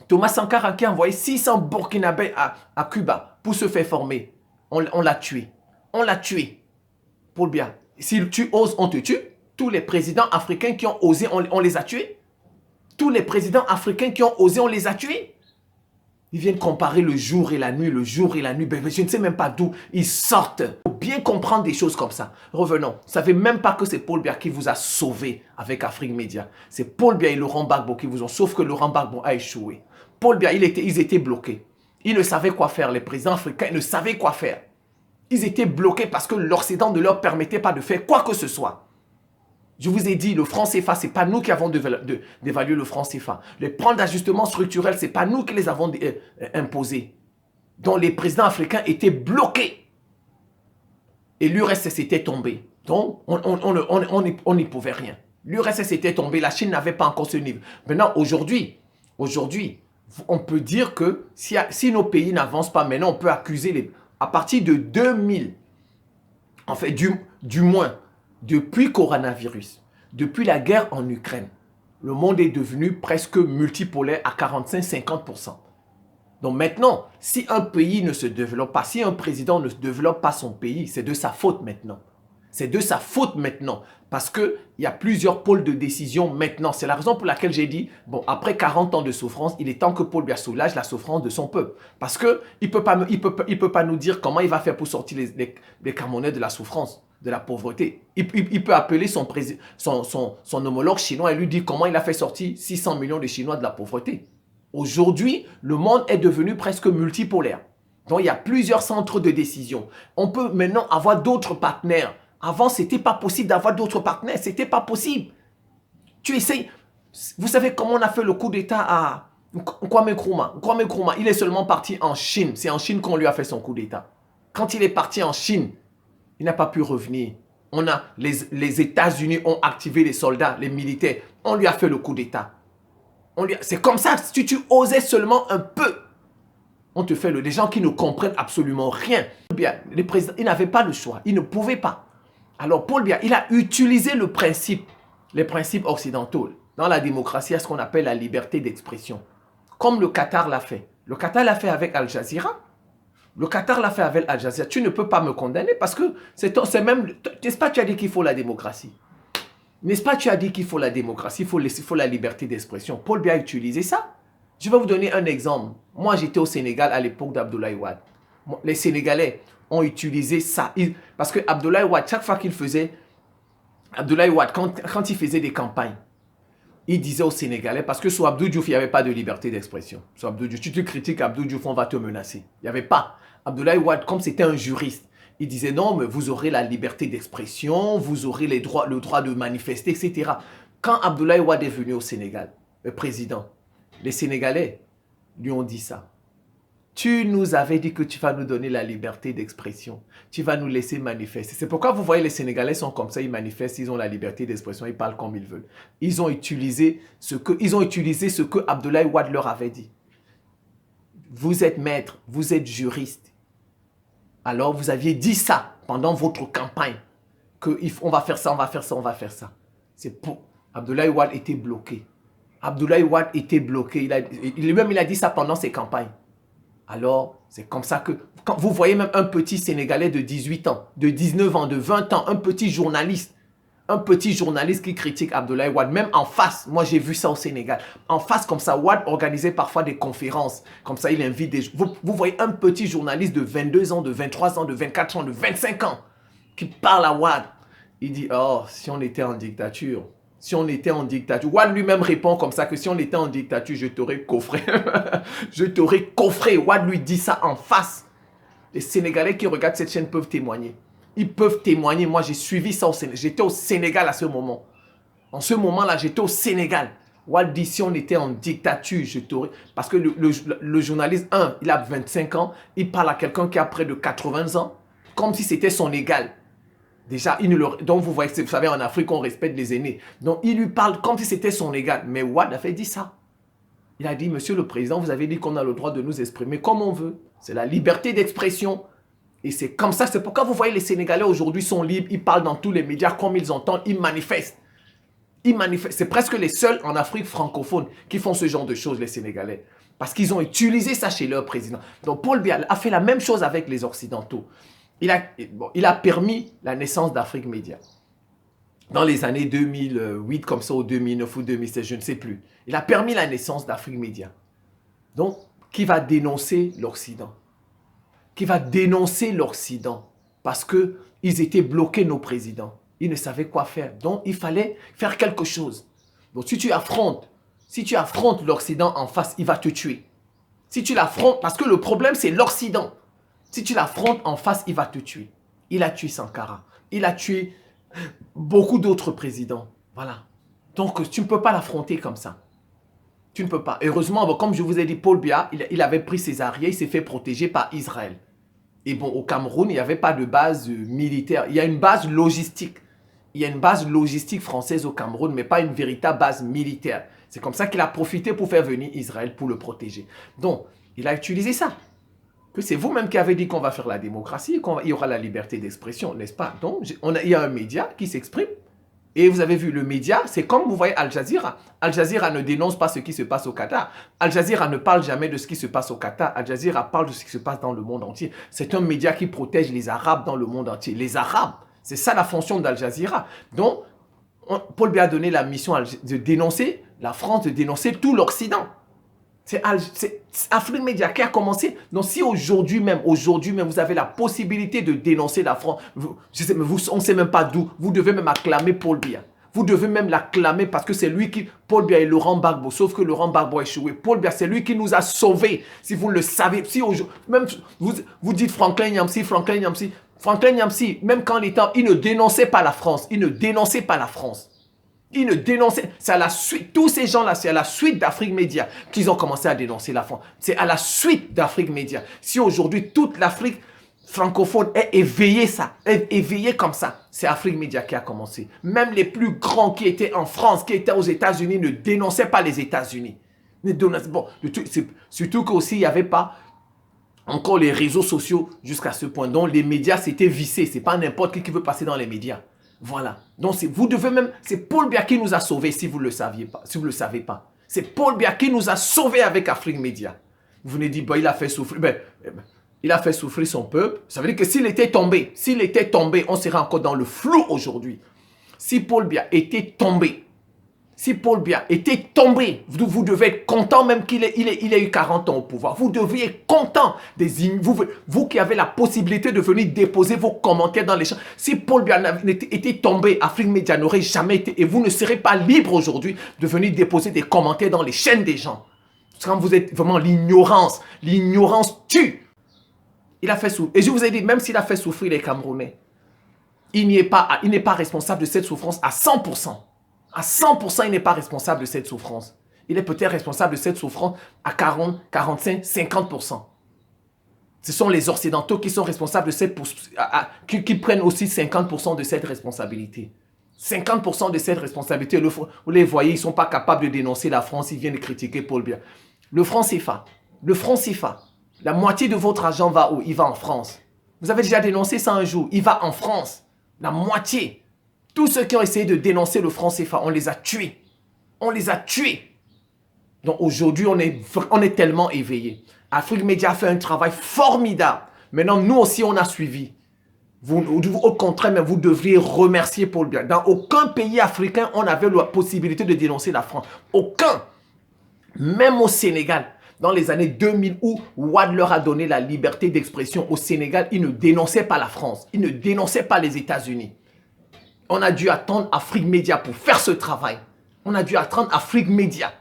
Thomas Sankara qui a envoyé 600 Burkinabés à Cuba pour se faire former. On l'a tué. On l'a tué. Paul Biya. Si tu oses, on te tue. Tous les présidents africains qui ont osé, on les a tués. Tous les présidents africains qui ont osé, on les a tués. Ils viennent comparer le jour et la nuit, le jour et la nuit. Ben, je ne sais même pas d'où ils sortent. Il faut bien comprendre des choses comme ça. Revenons. Vous ne savez même pas que c'est Paul Biya qui vous a sauvé avec Afrique Média. C'est Paul Biya et Laurent Gbagbo qui vous ont. Sauf que Laurent Gbagbo a échoué. Paul Biya, ils étaient bloqués. Ils ne savaient quoi faire. Les présidents africains ne savaient quoi faire. Ils étaient bloqués parce que l'Occident ne leur permettait pas de faire quoi que ce soit. Je vous ai dit, le franc CFA, ce n'est pas nous qui avons dévalué le franc CFA. Les plans d'ajustement structurel, ce n'est pas nous qui les avons imposés. Donc les présidents africains étaient bloqués. Et l'URSS était tombé. Donc on n'y pouvait rien. L'URSS était tombé, la Chine n'avait pas encore ce niveau. Maintenant, aujourd'hui, on peut dire que si nos pays n'avancent pas, maintenant on peut accuser à partir de 2000, en fait du moins, depuis coronavirus, depuis la guerre en Ukraine, le monde est devenu presque multipolaire à 45-50%. Donc maintenant, si un pays ne se développe pas, si un président ne développe pas son pays, c'est de sa faute maintenant. C'est de sa faute maintenant. Parce qu'il y a plusieurs pôles de décision maintenant. C'est la raison pour laquelle j'ai dit, bon, après 40 ans de souffrance, il est temps que Paul Biya soulage la souffrance de son peuple. Parce qu'il ne peut pas nous dire comment il va faire pour sortir les Camerounais de la souffrance, de la pauvreté. Il peut appeler son homologue chinois et lui dire comment il a fait sortir 600 millions de Chinois de la pauvreté. Aujourd'hui, le monde est devenu presque multipolaire. Donc, il y a plusieurs centres de décision. On peut maintenant avoir d'autres partenaires. Avant, ce n'était pas possible d'avoir d'autres partenaires. Ce n'était pas possible. Tu essayes. Vous savez comment on a fait le coup d'État à Kwame Nkrumah? Kwame Nkrumah, il est seulement parti en Chine. C'est en Chine qu'on lui a fait son coup d'État. Quand il est parti en Chine, il n'a pas pu revenir. Les États-Unis ont activé les soldats, les militaires. On lui a fait le coup d'État. C'est comme ça. Si tu osais seulement un peu, on te fait des gens qui ne comprennent absolument rien. Les présidents, ils n'avaient pas le choix. Ils ne pouvaient pas. Alors Paul Biya, il a utilisé les principes occidentaux dans la démocratie à ce qu'on appelle la liberté d'expression. Comme le Qatar l'a fait. Le Qatar l'a fait avec Al Jazeera. Le Qatar l'a fait avec Al Jazeera. Tu ne peux pas me condamner parce que c'est même... N'est-ce pas tu as dit qu'il faut la démocratie? N'est-ce pas tu as dit qu'il faut la démocratie, il faut la liberté d'expression? Paul Biya a utilisé ça. Je vais vous donner un exemple. Moi, j'étais au Sénégal à l'époque d'Abdoulaye Wade. Les Sénégalais ont utilisé ça. Parce que Abdoulaye Wade, chaque fois qu'il faisait... Abdoulaye Wade, quand il faisait des campagnes, il disait aux Sénégalais, parce que sous Abdou Diouf, il n'y avait pas de liberté d'expression. Sous Abdou Diouf, tu te critiques Abdou Diouf, on va te menacer. Il n'y avait pas. Abdoulaye Wade, comme c'était un juriste, il disait non, mais vous aurez la liberté d'expression, vous aurez le droit de manifester, etc. Quand Abdoulaye Wade est venu au Sénégal, le président, les Sénégalais lui ont dit ça. Tu nous avais dit que tu vas nous donner la liberté d'expression. Tu vas nous laisser manifester. C'est pourquoi vous voyez les Sénégalais sont comme ça, ils manifestent, ils ont la liberté d'expression, ils parlent comme ils veulent. Ils ont utilisé ce que Abdoulaye Wade leur avait dit. Vous êtes maître, vous êtes juriste. Alors vous aviez dit ça pendant votre campagne. On va faire ça, on va faire ça, on va faire ça. C'est pour... Abdoulaye Wade était bloqué. Abdoulaye Wade était bloqué. Il a dit ça pendant ses campagnes. Alors, c'est comme ça que... Quand vous voyez même un petit Sénégalais de 18 ans, de 19 ans, de 20 ans, un petit journaliste qui critique Abdoulaye Wade, même en face, moi j'ai vu ça au Sénégal, en face comme ça, Wade organisait parfois des conférences, comme ça il invite des... Vous voyez un petit journaliste de 22 ans, de 23 ans, de 24 ans, de 25 ans, qui parle à Wade. Il dit, oh, si on était en dictature... Si on était en dictature. Wade lui-même répond comme ça que si on était en dictature, je t'aurais coffré. Je t'aurais coffré. Wade lui dit ça en face. Les Sénégalais qui regardent cette chaîne peuvent témoigner. Ils peuvent témoigner. Moi, j'ai suivi ça au Sénégal. J'étais au Sénégal à ce moment. En ce moment-là, j'étais au Sénégal. Wade dit si on était en dictature, je t'aurais... Parce que le journaliste, il a 25 ans. Il parle à quelqu'un qui a près de 80 ans. Comme si c'était son égal. Déjà, donc vous voyez, vous savez, en Afrique, on respecte les aînés. Donc il lui parle comme si c'était son égal. Mais Wade a fait dit ça. Il a dit, monsieur le président, vous avez dit qu'on a le droit de nous exprimer comme on veut. C'est la liberté d'expression. Et c'est comme ça, c'est pourquoi vous voyez les Sénégalais aujourd'hui sont libres, ils parlent dans tous les médias comme ils entendent, ils manifestent. Ils manifestent. C'est presque les seuls en Afrique francophone qui font ce genre de choses, les Sénégalais. Parce qu'ils ont utilisé ça chez leur président. Donc Paul Biya a fait la même chose avec les Occidentaux. Il a permis la naissance d'Afrique Média. Dans les années 2008, comme ça, ou 2009 ou 2016, je ne sais plus. Il a permis la naissance d'Afrique Média. Donc, qui va dénoncer l'Occident? Qui va dénoncer l'Occident? Parce qu'ils étaient bloqués, nos présidents. Ils ne savaient quoi faire. Donc, il fallait faire quelque chose. Donc, si tu affrontes l'Occident en face, il va te tuer. Si tu l'affrontes, parce que le problème, c'est l'Occident. Si tu l'affrontes en face, il va te tuer. Il a tué Sankara. Il a tué beaucoup d'autres présidents. Voilà. Donc, tu ne peux pas l'affronter comme ça. Tu ne peux pas. Heureusement, comme je vous ai dit, Paul Biya, il avait pris ses arrières, il s'est fait protéger par Israël. Et bon, au Cameroun, il n'y avait pas de base militaire. Il y a une base logistique. Il y a une base logistique française au Cameroun, mais pas une véritable base militaire. C'est comme ça qu'il a profité pour faire venir Israël pour le protéger. Donc, il a utilisé ça. Que c'est vous-même qui avez dit qu'on va faire la démocratie, qu'il y aura la liberté d'expression, n'est-ce pas? Donc, il y a un média qui s'exprime. Et vous avez vu, le média, c'est comme vous voyez Al Jazeera. Al Jazeera ne dénonce pas ce qui se passe au Qatar. Al Jazeera ne parle jamais de ce qui se passe au Qatar. Al Jazeera parle de ce qui se passe dans le monde entier. C'est un média qui protège les Arabes dans le monde entier. Les Arabes, c'est ça la fonction d'Al Jazeera. Donc, Paul Biya a donné la mission de dénoncer la France, de dénoncer tout l'Occident. C'est Afrique Média qui a commencé. Donc, si aujourd'hui même, vous avez la possibilité de dénoncer la France, on ne sait même pas d'où, vous devez même acclamer Paul Biya. Vous devez même l'acclamer parce que c'est lui qui, Paul Biya et Laurent Gbagbo, sauf que Laurent Gbagbo a échoué. Paul Biya, c'est lui qui nous a sauvés. Si vous le savez, si même vous dites Franklin Nyamsi, même quand l'État, il ne dénonçait pas la France. Il ne dénonçait pas la France. Ils ne dénonçaient, c'est à la suite, tous ces gens-là, c'est à la suite d'Afrique Média qu'ils ont commencé à dénoncer la France. C'est à la suite d'Afrique Média. Si aujourd'hui toute l'Afrique francophone est éveillée comme ça, c'est Afrique Média qui a commencé. Même les plus grands qui étaient en France, qui étaient aux États-Unis, ne dénonçaient pas les États-Unis. Bon, surtout qu'aussi il n'y avait pas encore les réseaux sociaux jusqu'à ce point. Donc les médias s'étaient vissés. C'est pas n'importe qui veut passer dans les médias. Voilà. Donc, vous devez même... C'est Paul Biya qui nous a sauvés, si vous ne le saviez pas. Si vous ne le savez pas. C'est Paul Biya qui nous a sauvés avec Afrique Média. Vous venez dire, il a fait souffrir... il a fait souffrir son peuple. Ça veut dire que s'il était tombé, on serait encore dans le flou aujourd'hui. Si Paul Biya était tombé, vous devez être content même qu'il ait eu 40 ans au pouvoir. Vous devriez être content. Vous qui avez la possibilité de venir déposer vos commentaires dans les champs. Si Paul Biya était tombé, Afrique Média n'aurait jamais été. Et vous ne serez pas libre aujourd'hui de venir déposer des commentaires dans les chaînes des gens. Quand vous êtes vraiment l'ignorance. L'ignorance tue. Il a fait souffrir. Et je vous ai dit, même s'il a fait souffrir les Camerounais, il n'est pas responsable de cette souffrance à 100%. À 100%, il n'est pas responsable de cette souffrance. Il est peut-être responsable de cette souffrance à 40, 45, 50%. Ce sont les Occidentaux qui sont responsables de cette... qui prennent aussi 50% de cette responsabilité. 50% de cette responsabilité. Vous les voyez, ils ne sont pas capables de dénoncer la France. Ils viennent critiquer Paul Biya. Le franc CFA. La moitié de votre argent va où? Il va en France. Vous avez déjà dénoncé ça un jour. Il va en France. La moitié. Tous ceux qui ont essayé de dénoncer le franc CFA, on les a tués. On les a tués. Donc aujourd'hui, on est tellement éveillés. Afrique Média a fait un travail formidable. Maintenant, nous aussi, on a suivi. Au contraire, mais vous devriez remercier Paul Biya. Dans aucun pays africain, on avait la possibilité de dénoncer la France. Aucun. Même au Sénégal, dans les années 2000, où Wade leur a donné la liberté d'expression au Sénégal, ils ne dénonçaient pas la France. Ils ne dénonçaient pas les États-Unis. On a dû attendre Afrique Média pour faire ce travail. On a dû attendre Afrique Média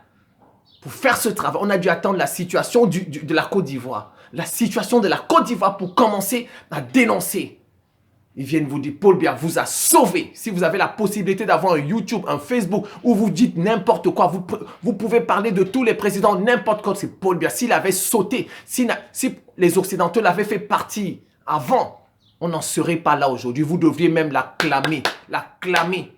pour faire ce travail. On a dû attendre la situation de la Côte d'Ivoire. La situation de la Côte d'Ivoire pour commencer à dénoncer. Ils viennent vous dire, Paul Biya vous a sauvé. Si vous avez la possibilité d'avoir un YouTube, un Facebook, où vous dites n'importe quoi, vous pouvez parler de tous les présidents, n'importe quoi, c'est Paul Biya. S'il avait sauté, si les Occidentaux l'avaient fait partir avant, On n'en serait pas là aujourd'hui. Vous devriez même la clamer. La clamer.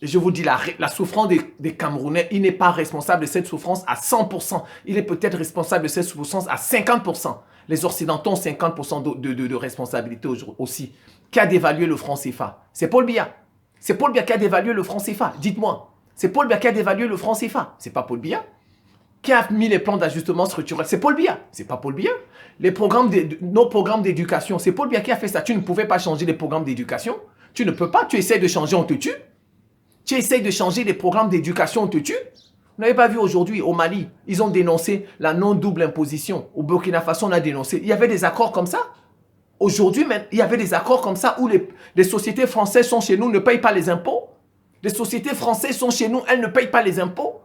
Et je vous dis, la souffrance des Camerounais, il n'est pas responsable de cette souffrance à 100%. Il est peut-être responsable de cette souffrance à 50%. Les Occidentaux ont 50% de responsabilité aussi. Qui a dévalué le franc CFA? C'est Paul Biya. C'est Paul Biya qui a dévalué le franc CFA. Dites-moi. C'est Paul Biya qui a dévalué le franc CFA. C'est pas Paul Biya. Qui a mis les plans d'ajustement structurel? C'est Paul Biya. C'est pas Paul Biya. Nos programmes d'éducation, c'est Paul Biya qui a fait ça. Tu ne pouvais pas changer les programmes d'éducation. Tu ne peux pas. Tu essaies de changer, on te tue. Tu essayes de changer les programmes d'éducation, on te tue. Vous n'avez pas vu aujourd'hui au Mali, ils ont dénoncé la non-double imposition. Au Burkina Faso, on a dénoncé. Il y avait des accords comme ça. Aujourd'hui, il y avait des accords comme ça où les sociétés françaises sont chez nous, ne payent pas les impôts. Les sociétés françaises sont chez nous, elles ne payent pas les impôts.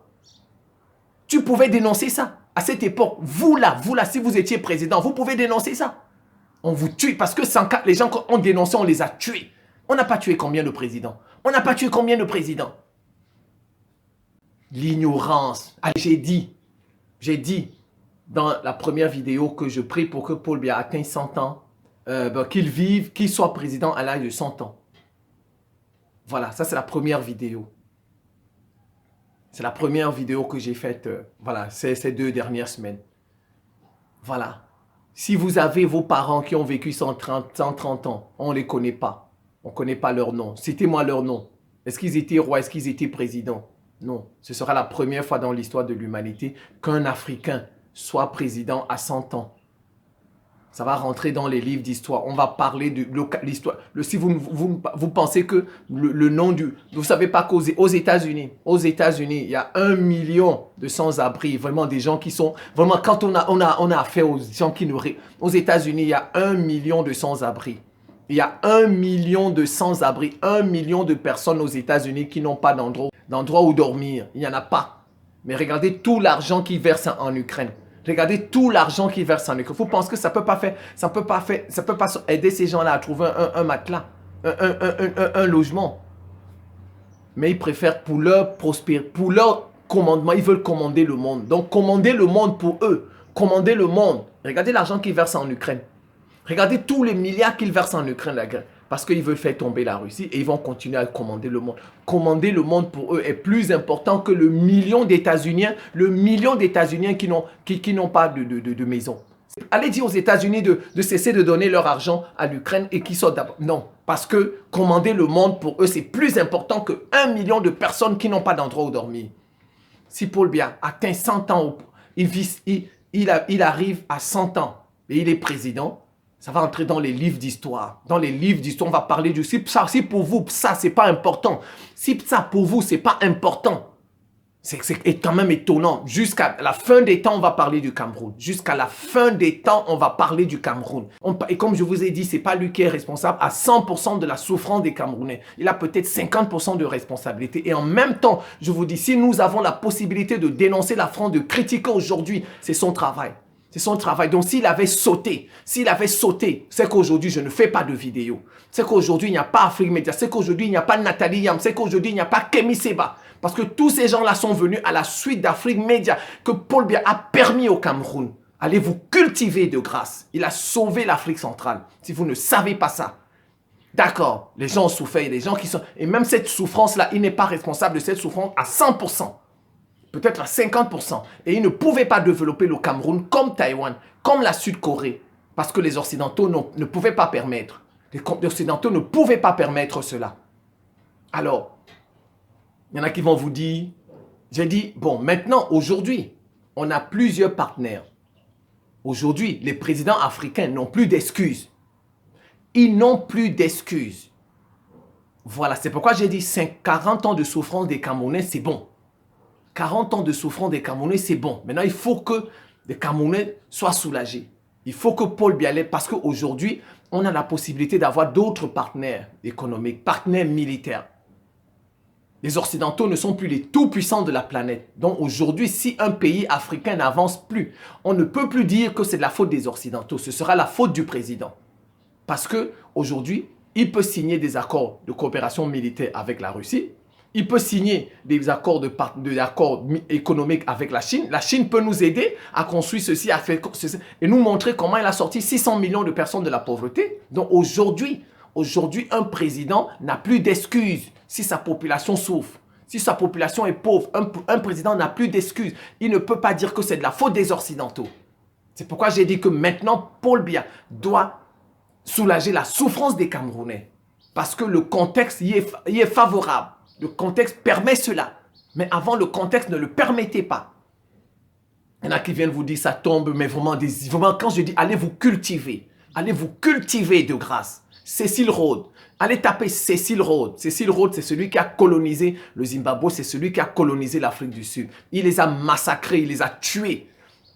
Tu pouvais dénoncer ça à cette époque. Vous là, si vous étiez président, vous pouvez dénoncer ça. On vous tue parce que les gens ont dénoncé, on les a tués. On n'a pas tué combien de présidents? On n'a pas tué combien de présidents? L'ignorance. J'ai dit dans la première vidéo que je prie pour que Paul Biya atteigne 100 ans, qu'il vive, qu'il soit président à l'âge de 100 ans. Voilà, ça c'est la première vidéo. C'est la première vidéo que j'ai faite, voilà, ces 2 dernières semaines. Voilà. Si vous avez vos parents qui ont vécu 130 ans, on ne les connaît pas. On ne connaît pas leur nom. Citez-moi leur nom. Est-ce qu'ils étaient rois? Est-ce qu'ils étaient présidents? Non. Ce sera la première fois dans l'histoire de l'humanité qu'un Africain soit président à 100 ans. Ça va rentrer dans les livres d'histoire. On va parler de l'histoire. Si vous pensez que le nom du... Vous ne savez pas qu'aux États-Unis, il y a 1 million de sans-abri. Vraiment des gens qui sont... Vraiment, quand on a affaire aux gens qui nous... Aux États-Unis, il y a 1 million de sans-abri. Il y a 1 million de sans-abri, 1 million de personnes aux États-Unis qui n'ont pas d'endroit où dormir. Il n'y en a pas. Mais regardez tout l'argent qu'ils versent en Ukraine. Regardez tout l'argent qu'ils versent en Ukraine. Vous pensez que ça peut pas aider ces gens-là à trouver un matelas, un logement. Mais ils préfèrent pour leur prospérité, pour leur commandement, ils veulent commander le monde. Donc commander le monde pour eux. Commander le monde. Regardez l'argent qu'ils versent en Ukraine. Regardez tous les milliards qu'ils versent en Ukraine, la guerre, parce qu'ils veulent faire tomber la Russie et ils vont continuer à commander le monde. Commander le monde pour eux est plus important que le million d'États-Unis qui n'ont pas de maison. Allez dire aux États-Unis de cesser de donner leur argent à l'Ukraine et qu'ils sortent d'abord. Non, parce que commander le monde pour eux, c'est plus important que 1 million de personnes qui n'ont pas d'endroit où dormir. Si Paul Biya atteint 100 ans, il arrive à 100 ans et il est président, ça va entrer dans les livres d'histoire. Dans les livres d'histoire, on va parler du... Si pour vous, ça, c'est pas important. Si ça, pour vous, c'est pas important. C'est quand même étonnant. Jusqu'à la fin des temps, on va parler du Cameroun. Jusqu'à la fin des temps, on va parler du Cameroun. Et comme je vous ai dit, c'est pas lui qui est responsable à 100% de la souffrance des Camerounais. Il a peut-être 50% de responsabilité. Et en même temps, je vous dis, si nous avons la possibilité de dénoncer la France, de critiquer aujourd'hui, c'est son travail. C'est son travail. Donc, s'il avait sauté, c'est qu'aujourd'hui, je ne fais pas de vidéo. C'est qu'aujourd'hui, il n'y a pas Afrique Média. C'est qu'aujourd'hui, il n'y a pas Nathalie Yam. C'est qu'aujourd'hui, il n'y a pas Kemi Seba. Parce que tous ces gens-là sont venus à la suite d'Afrique Média que Paul Biya a permis au Cameroun. Allez vous cultiver de grâce. Il a sauvé l'Afrique centrale. Si vous ne savez pas ça. D'accord, les gens ont souffert. Les gens qui sont... Et même cette souffrance-là, il n'est pas responsable de cette souffrance à 100%. Peut-être à 50%. Et ils ne pouvaient pas développer le Cameroun comme Taïwan, comme la Sud-Corée. Parce que les Occidentaux ne pouvaient pas permettre. Les Occidentaux ne pouvaient pas permettre cela. Alors, il y en a qui vont vous dire, j'ai dit, bon, maintenant, aujourd'hui, on a plusieurs partenaires. Aujourd'hui, les présidents africains n'ont plus d'excuses. Ils n'ont plus d'excuses. Voilà, c'est pourquoi j'ai dit 40 ans de souffrance des Camerounais, c'est bon. 40 ans de souffrance des Camerounais, c'est bon. Maintenant, il faut que les Camerounais soient soulagés. Il faut que Paul Biya, parce qu'aujourd'hui, on a la possibilité d'avoir d'autres partenaires économiques, partenaires militaires. Les Occidentaux ne sont plus les tout-puissants de la planète. Donc aujourd'hui, si un pays africain n'avance plus, on ne peut plus dire que c'est de la faute des Occidentaux. Ce sera la faute du président. Parce qu'aujourd'hui, il peut signer des accords de coopération militaire avec la Russie. Il peut signer des accords économiques avec la Chine. La Chine peut nous aider à construire ceci, à faire ceci, et nous montrer comment elle a sorti 600 millions de personnes de la pauvreté. Donc aujourd'hui, un président n'a plus d'excuses si sa population souffre. Si sa population est pauvre, un président n'a plus d'excuses. Il ne peut pas dire que c'est de la faute des Occidentaux. C'est pourquoi j'ai dit que maintenant, Paul Biya doit soulager la souffrance des Camerounais. Parce que le contexte y est favorable. Le contexte permet cela. Mais avant, le contexte ne le permettait pas. Il y en a qui viennent vous dire ça tombe, mais vraiment, quand je dis allez vous cultiver de grâce. Cécile Rhodes. Allez taper Cécile Rhodes. Cécile Rhodes, c'est celui qui a colonisé le Zimbabwe, c'est celui qui a colonisé l'Afrique du Sud. Il les a massacrés, il les a tués.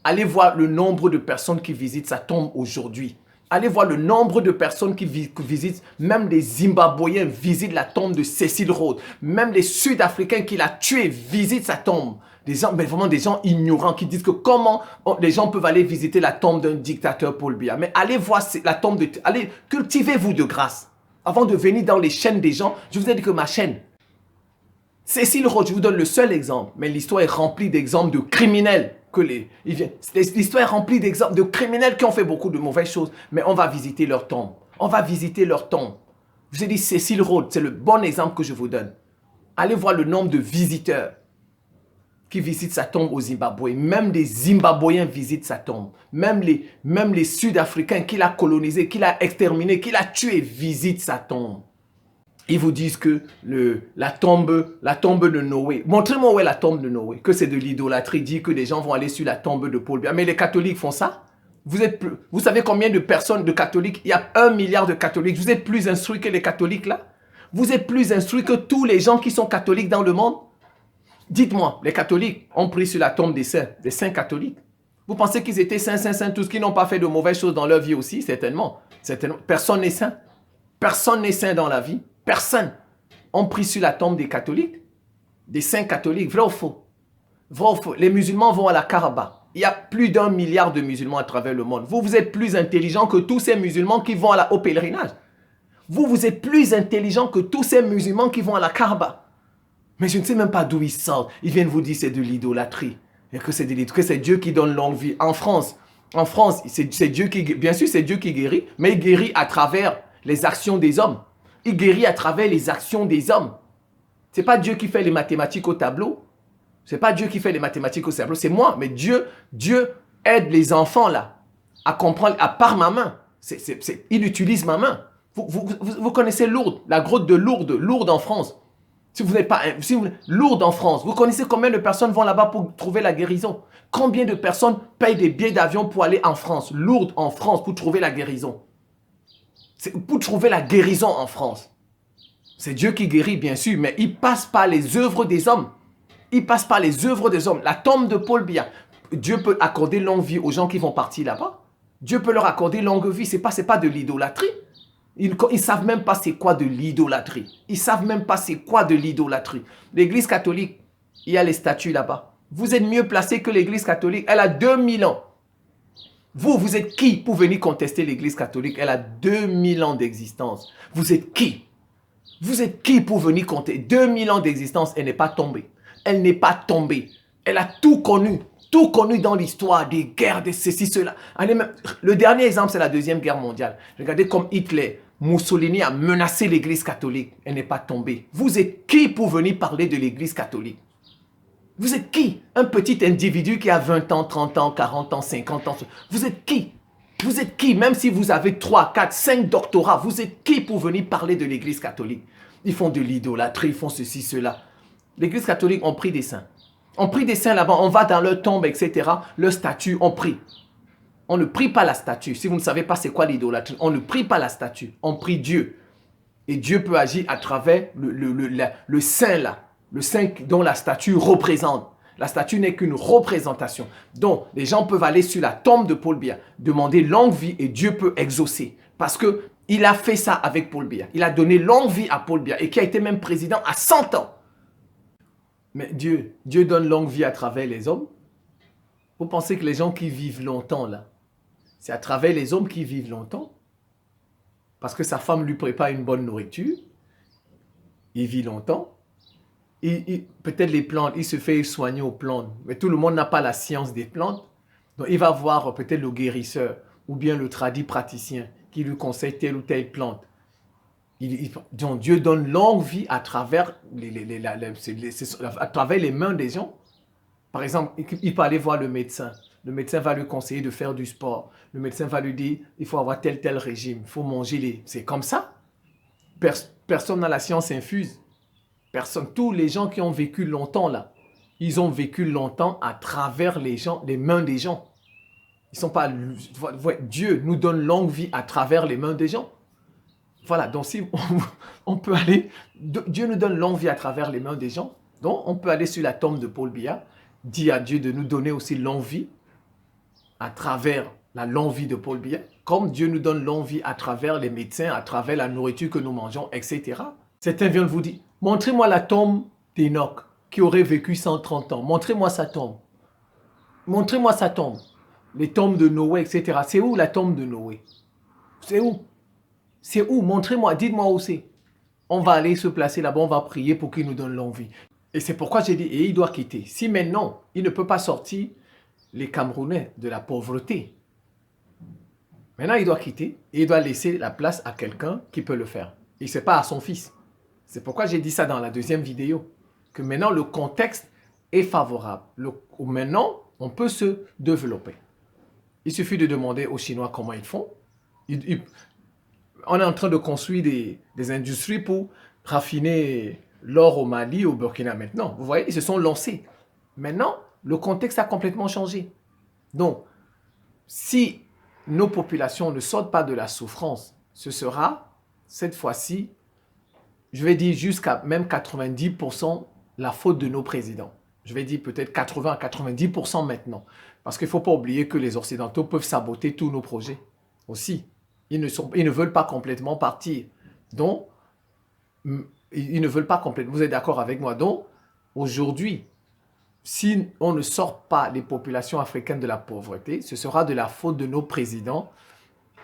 Allez voir le nombre de personnes qui visitent sa tombe aujourd'hui. Allez voir le nombre de personnes qui visitent, même les Zimbabwéens visitent la tombe de Cécile Rhodes. Même les Sud-Africains qu'il a tués visitent sa tombe. Mais vraiment des gens ignorants qui disent que comment les gens peuvent aller visiter la tombe d'un dictateur Paul Biya. Mais allez voir la tombe de... Allez, cultivez-vous de grâce. Avant de venir dans les chaînes des gens, je vous ai dit que ma chaîne, Cécile Rhodes, je vous donne le seul exemple, mais l'histoire est remplie d'exemples de criminels. L'histoire est remplie d'exemples de criminels qui ont fait beaucoup de mauvaises choses, mais on va visiter leur tombe. On va visiter leur tombe. Je vous ai dit Cécile Rhodes, c'est le bon exemple que je vous donne. Allez voir le nombre de visiteurs qui visitent sa tombe au Zimbabwe. Même des Zimbabwéens visitent sa tombe. Même les Sud-Africains qu'il a colonisés, qu'il a exterminés, qu'il a tués visitent sa tombe. Ils vous disent que la tombe de Noé, montrez-moi où est la tombe de Noé, que c'est de l'idolâtrie, dit que les gens vont aller sur la tombe de Paul Biya. Mais les catholiques font ça. Vous savez combien de personnes de catholiques? Il y a 1 milliard de catholiques. Vous êtes plus instruits que les catholiques là? Vous êtes plus instruits que tous les gens qui sont catholiques dans le monde? Dites-moi, les catholiques ont pris sur la tombe des saints catholiques. Vous pensez qu'ils étaient saints, tous qui n'ont pas fait de mauvaises choses dans leur vie aussi? Certainement. Personne n'est saint. Personne n'est saint dans la vie. Personne. On prie sur la tombe des catholiques, des saints catholiques. Vrai ou faux? Vrai ou faux? Les musulmans vont à la Kaaba. Il y a plus d'1 milliard de musulmans à travers le monde. Vous êtes plus intelligent que tous ces musulmans qui vont au pèlerinage. Vous êtes plus intelligent que tous ces musulmans qui vont à la Kaaba. Mais je ne sais même pas d'où ils sortent. Ils viennent vous dire que c'est de l'idolâtrie. Et que c'est Dieu qui donne longue vie. En France, c'est Dieu qui... Bien sûr, c'est Dieu qui guérit, mais il guérit à travers les actions des hommes. Il guérit à travers les actions des hommes. Ce n'est pas Dieu qui fait les mathématiques au tableau. Ce n'est pas Dieu qui fait les mathématiques au tableau. C'est moi. Mais Dieu aide les enfants là à comprendre à part ma main. Il utilise ma main. Vous connaissez Lourdes, la grotte de Lourdes en France. Si vous n'êtes pas... Lourdes en France, vous connaissez combien de personnes vont là-bas pour trouver la guérison? Combien de personnes payent des billets d'avion pour aller en France? Lourdes en France pour trouver la guérison. Pour trouver la guérison en France. C'est Dieu qui guérit, bien sûr, mais il passe par les œuvres des hommes. Il passe par les œuvres des hommes. La tombe de Paul Biya. Dieu peut accorder longue vie aux gens qui vont partir là-bas. Dieu peut leur accorder longue vie. Ce n'est pas de l'idolâtrie. Ils ne savent même pas c'est quoi de l'idolâtrie. Ils ne savent même pas c'est quoi de l'idolâtrie. L'église catholique, il y a les statues là-bas. Vous êtes mieux placé que l'église catholique. Elle a 2000 ans. Vous êtes qui pour venir contester l'église catholique? Elle a 2000 ans d'existence. Vous êtes qui? Vous êtes qui pour venir compter? 2000 ans d'existence, elle n'est pas tombée. Elle n'est pas tombée. Elle a tout connu dans l'histoire, des guerres, de ceci, cela. Le dernier exemple, c'est la Deuxième Guerre mondiale. Regardez comme Hitler, Mussolini a menacé l'église catholique. Elle n'est pas tombée. Vous êtes qui pour venir parler de l'église catholique? Vous êtes qui? Un petit individu qui a 20 ans, 30 ans, 40 ans, 50 ans. Vous êtes qui? Vous êtes qui? Même si vous avez 3, 4, 5 doctorats, vous êtes qui pour venir parler de l'église catholique? Ils font de l'idolâtrie, ils font ceci, cela. L'église catholique, on prie des saints. On prie des saints là-bas, on va dans leur tombe, etc. Leur statue, on prie. On ne prie pas la statue. Si vous ne savez pas c'est quoi l'idolâtrie, on ne prie pas la statue. On prie Dieu. Et Dieu peut agir à travers le saint là. Le saint dont la statue représente. La statue n'est qu'une représentation. Donc, les gens peuvent aller sur la tombe de Paul Biya, demander longue vie et Dieu peut exaucer. Parce qu'il a fait ça avec Paul Biya. Il a donné longue vie à Paul Biya et qui a été même président à 100 ans. Mais Dieu donne longue vie à travers les hommes. Vous pensez que les gens qui vivent longtemps là, c'est à travers les hommes qui vivent longtemps? Parce que sa femme lui prépare une bonne nourriture. Il vit longtemps. Peut-être les plantes, il se fait soigner aux plantes, mais tout le monde n'a pas la science des plantes. Donc, il va voir peut-être le guérisseur ou bien le tradit praticien qui lui conseille telle ou telle plante. Donc Dieu donne longue vie à travers à travers les mains des gens. Par exemple, il peut aller voir le médecin. Le médecin va lui conseiller de faire du sport. Le médecin va lui dire, il faut avoir tel régime, il faut manger les... C'est comme ça. Personne n'a la science infuse. Personne. Tous les gens qui ont vécu longtemps là, ils ont vécu longtemps à travers les mains des gens. Ils sont pas... Dieu nous donne longue vie à travers les mains des gens. Voilà, donc si on peut aller... Dieu nous donne longue vie à travers les mains des gens. Donc on peut aller sur la tombe de Paul Biya, dire à Dieu de nous donner aussi longue vie à travers la longue vie de Paul Biya, comme Dieu nous donne longue vie à travers les médecins, à travers la nourriture que nous mangeons, etc. Certains viennent vous dire, montrez-moi la tombe d'Enoch qui aurait vécu 130 ans. Montrez-moi sa tombe. Montrez-moi sa tombe. Les tombes de Noé, etc. C'est où la tombe de Noé? C'est où? C'est où? Montrez-moi, dites-moi où c'est. On va aller se placer là-bas, on va prier pour qu'il nous donne l'envie. Et c'est pourquoi j'ai dit, et il doit quitter. Si maintenant, il ne peut pas sortir les Camerounais de la pauvreté, maintenant il doit quitter et il doit laisser la place à quelqu'un qui peut le faire. Et ce n'est pas à son fils. C'est pourquoi j'ai dit ça dans la deuxième vidéo. Que maintenant le contexte est favorable. Maintenant, on peut se développer. Il suffit de demander aux Chinois comment ils font. On est en train de construire des industries pour raffiner l'or au Mali, au Burkina maintenant. Vous voyez, ils se sont lancés. Maintenant, le contexte a complètement changé. Donc, si nos populations ne sortent pas de la souffrance, ce sera, cette fois-ci, je vais dire jusqu'à même 90% la faute de nos présidents. Je vais dire peut-être 80 à 90% maintenant. Parce qu'il ne faut pas oublier que les Occidentaux peuvent saboter tous nos projets aussi. Ils ne veulent pas complètement partir. Donc, ils ne veulent pas complètement. Vous êtes d'accord avec moi? Donc, aujourd'hui, si on ne sort pas les populations africaines de la pauvreté, ce sera de la faute de nos présidents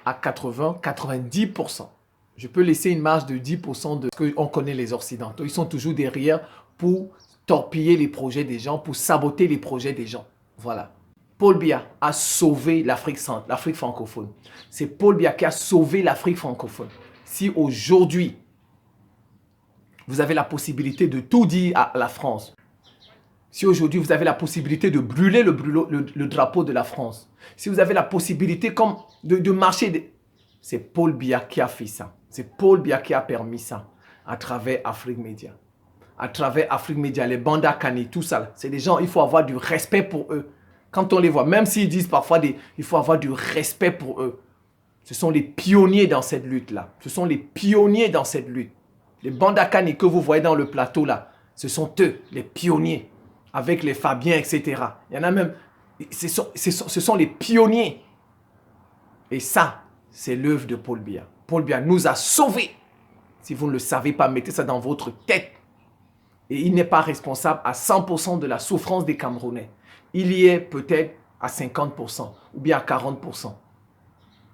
à 80-90%. Je peux laisser une marge de 10% de ce qu'on connaît les Occidentaux. Ils sont toujours derrière pour torpiller les projets des gens, pour saboter les projets des gens. Voilà. Paul Biya a sauvé l'Afrique francophone. C'est Paul Biya qui a sauvé l'Afrique francophone. Si aujourd'hui, vous avez la possibilité de tout dire à la France, si aujourd'hui vous avez la possibilité de brûler le drapeau de la France, si vous avez la possibilité comme de marcher, c'est Paul Biya qui a fait ça. C'est Paul Biya qui a permis ça à travers Afrique Média. À travers Afrique Média, les Banda Kani, tout ça. C'est des gens, il faut avoir du respect pour eux. Quand on les voit, même s'ils disent parfois, il faut avoir du respect pour eux. Ce sont les pionniers dans cette lutte-là. Ce sont les pionniers dans cette lutte. Les Banda Kani que vous voyez dans le plateau là, ce sont eux, les pionniers. Avec les Fabiens, etc. Il y en a même, ce sont les pionniers. Et ça, c'est l'œuvre de Paul Biya. Paul Biya nous a sauvés. Si vous ne le savez pas, mettez ça dans votre tête. Et il n'est pas responsable à 100% de la souffrance des Camerounais. Il y est peut-être à 50% ou bien à 40%.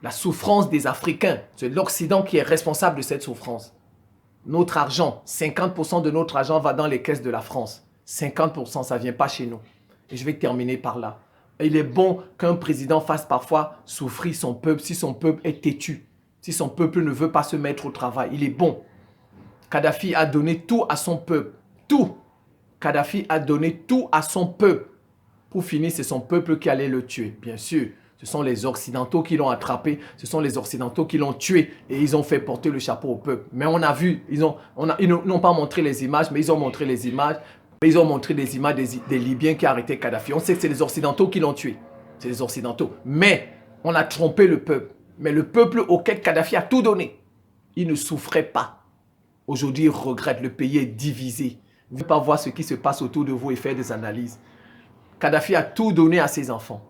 La souffrance des Africains, c'est l'Occident qui est responsable de cette souffrance. Notre argent, 50% de notre argent va dans les caisses de la France. 50%, ça ne vient pas chez nous. Et je vais terminer par là. Il est bon qu'un président fasse parfois souffrir son peuple si son peuple est têtu. Si son peuple ne veut pas se mettre au travail, il est bon. Kadhafi a donné tout à son peuple. Tout. Kadhafi a donné tout à son peuple. Pour finir, c'est son peuple qui allait le tuer. Bien sûr, ce sont les Occidentaux qui l'ont attrapé. Ce sont les Occidentaux qui l'ont tué. Et ils ont fait porter le chapeau au peuple. Mais on a vu, ils n'ont pas montré les images, mais ils ont montré les images. Ils ont montré des images des Libyens qui arrêtaient Kadhafi. On sait que c'est les Occidentaux qui l'ont tué. C'est les Occidentaux. Mais on a trompé le peuple. Mais le peuple auquel Kadhafi a tout donné, il ne souffrait pas. Aujourd'hui, il regrette. Le pays est divisé. Vous ne pouvez pas voir ce qui se passe autour de vous et faire des analyses. Kadhafi a tout donné à ses enfants.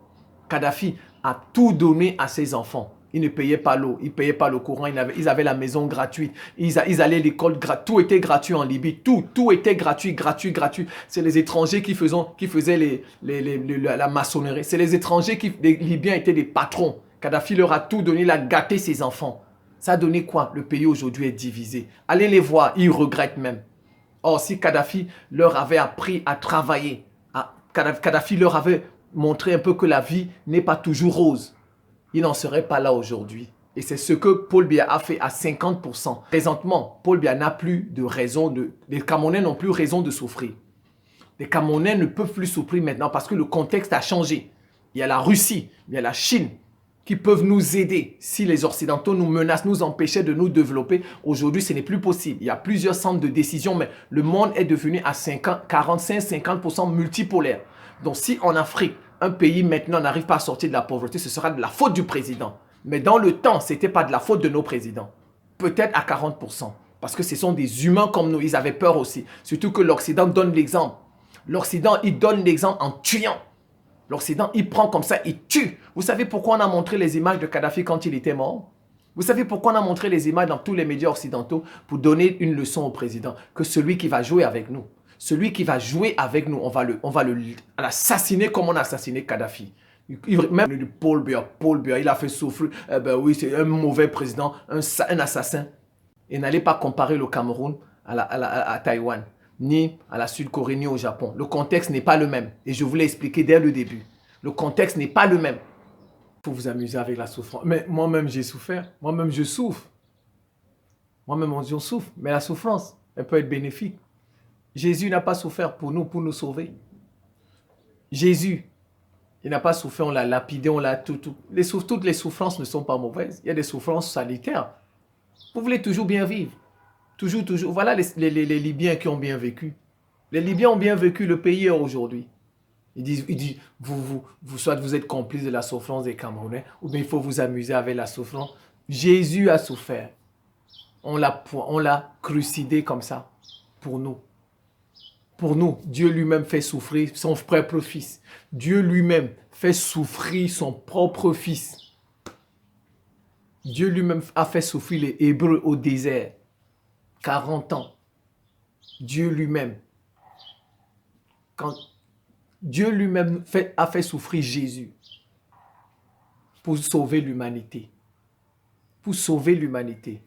Kadhafi a tout donné à ses enfants. Ils ne payaient pas l'eau, ils ne payaient pas le courant, ils avaient la maison gratuite, ils allaient à l'école, tout était gratuit en Libye, tout était gratuit. C'est les étrangers qui faisaient la maçonnerie, c'est les étrangers les Libyens étaient des patrons. Kadhafi leur a tout donné, il a gâté ses enfants. Ça a donné quoi? Le pays aujourd'hui est divisé. Allez les voir, ils regrettent même. Or, si Kadhafi leur avait appris à travailler, Kadhafi leur avait montré un peu que la vie n'est pas toujours rose, ils n'en seraient pas là aujourd'hui. Et c'est ce que Paul Biya a fait à 50%. Présentement, Paul Biya n'a plus de raison les Camerounais n'ont plus raison de souffrir. Les Camerounais ne peuvent plus souffrir maintenant parce que le contexte a changé. Il y a la Russie, il y a la Chine qui peuvent nous aider. Si les Occidentaux nous menacent, nous empêchaient de nous développer, aujourd'hui, ce n'est plus possible. Il y a plusieurs centres de décision, mais le monde est devenu à 45-50% multipolaire. Donc, si en Afrique, un pays maintenant n'arrive pas à sortir de la pauvreté, ce sera de la faute du président. Mais dans le temps, ce n'était pas de la faute de nos présidents. Peut-être à 40%. Parce que ce sont des humains comme nous. Ils avaient peur aussi. Surtout que l'Occident donne l'exemple. L'Occident, il donne l'exemple en tuant. L'Occident, il prend comme ça, il tue. Vous savez pourquoi on a montré les images de Kadhafi quand il était mort? Vous savez pourquoi on a montré les images dans tous les médias occidentaux? Pour donner une leçon au président. Que celui qui va jouer avec nous, celui qui va jouer avec nous, on va l'assassiner comme on a assassiné Kadhafi. Même Paul Biya, il a fait souffrir. Ben oui, c'est un mauvais président, un assassin. Et n'allez pas comparer le Cameroun à Taïwan, ni à la Sud-Corée, ni au Japon. Le contexte n'est pas le même. Et je vous l'ai expliqué dès le début. Le contexte n'est pas le même. Il faut vous amuser avec la souffrance. Mais moi-même, j'ai souffert. Moi-même, je souffre. Moi-même, on souffre. Mais la souffrance, elle peut être bénéfique. Jésus n'a pas souffert pour nous sauver. Jésus, il n'a pas souffert, on l'a lapidé, on l'a tout. Toutes les souffrances ne sont pas mauvaises. Il y a des souffrances sanitaires. Vous voulez toujours bien vivre. Toujours. Voilà les Libyens qui ont bien vécu. Les Libyens ont bien vécu, le pays est aujourd'hui. Ils disent soit vous êtes complice de la souffrance des Camerounais, ou bien il faut vous amuser avec la souffrance. Jésus a souffert. On l'a crucifié comme ça, pour nous. Pour nous, Dieu lui-même fait souffrir son propre fils. Dieu lui-même fait souffrir son propre fils. Dieu lui-même a fait souffrir les Hébreux au désert. 40 ans. Dieu lui-même. Quand Dieu lui-même a fait souffrir Jésus pour sauver l'humanité. Pour sauver l'humanité.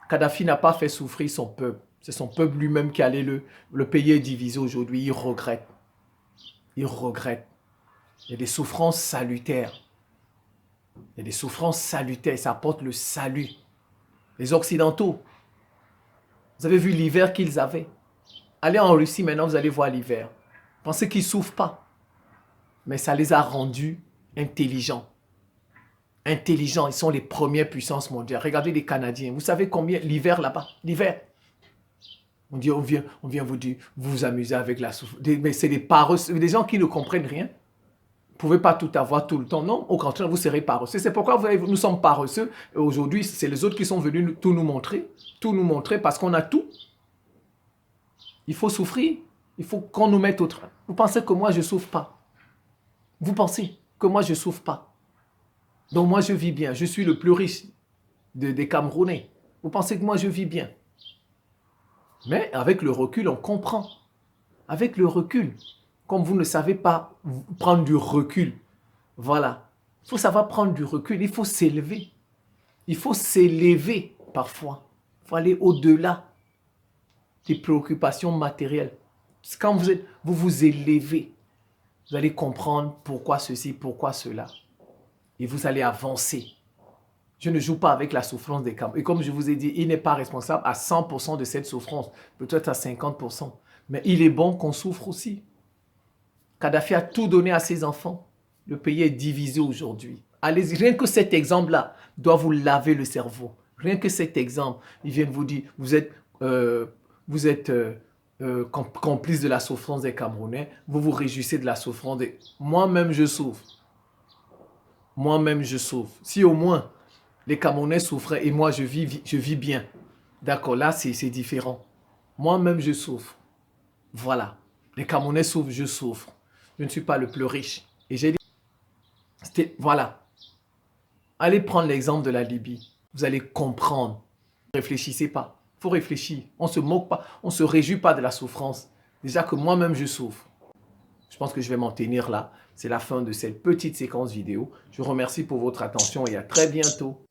Kadhafi n'a pas fait souffrir son peuple. C'est son peuple lui-même qui allait le pays est divisé aujourd'hui. Il regrette. Il regrette. Il y a des souffrances salutaires. Il y a des souffrances salutaires. Ça apporte le salut. Les Occidentaux, vous avez vu l'hiver qu'ils avaient. Allez en Russie maintenant, vous allez voir l'hiver. Pensez qu'ils ne souffrent pas. Mais ça les a rendus intelligents. Intelligents, ils sont les premières puissances mondiales. Regardez les Canadiens. Vous savez combien l'hiver là-bas? L'hiver. On vient vous dire, vous amuser avec la souffrance. Mais c'est des paresseux, des gens qui ne comprennent rien. Vous ne pouvez pas tout avoir tout le temps. Non, au contraire, vous serez paresseux. C'est pourquoi nous sommes paresseux. Et aujourd'hui, c'est les autres qui sont venus tout nous montrer. Tout nous montrer parce qu'on a tout. Il faut souffrir. Il faut qu'on nous mette au train. Vous pensez que moi, je ne souffre pas? Vous pensez que moi, je ne souffre pas? Donc moi, je vis bien. Je suis le plus riche des Camerounais. Vous pensez que moi, je vis bien? Mais avec le recul, on comprend. Avec le recul, comme vous ne savez pas prendre du recul, voilà. Il faut savoir prendre du recul, il faut s'élever. Il faut s'élever parfois. Il faut aller au-delà des préoccupations matérielles. Quand vous vous élevez, vous allez comprendre pourquoi ceci, pourquoi cela. Et vous allez avancer. Je ne joue pas avec la souffrance des Camerounais. Et comme je vous ai dit, il n'est pas responsable à 100% de cette souffrance, peut-être à 50%. Mais il est bon qu'on souffre aussi. Kadhafi a tout donné à ses enfants. Le pays est divisé aujourd'hui. Allez-y, rien que cet exemple-là doit vous laver le cerveau. Rien que cet exemple, ils viennent vous dire, vous êtes complice de la souffrance des Camerounais, vous vous réjouissez de la souffrance des... Moi-même, je souffre. Moi-même, je souffre. Si au moins les Camerounais souffraient et moi, je vis bien. D'accord, là, c'est différent. Moi-même, je souffre. Voilà. Les Camerounais souffrent, je souffre. Je ne suis pas le plus riche. Et j'ai dit, voilà. Allez prendre l'exemple de la Libye. Vous allez comprendre. Ne réfléchissez pas. Il faut réfléchir. On ne se moque pas. On ne se réjouit pas de la souffrance. Déjà que moi-même, je souffre. Je pense que je vais m'en tenir là. C'est la fin de cette petite séquence vidéo. Je vous remercie pour votre attention et à très bientôt.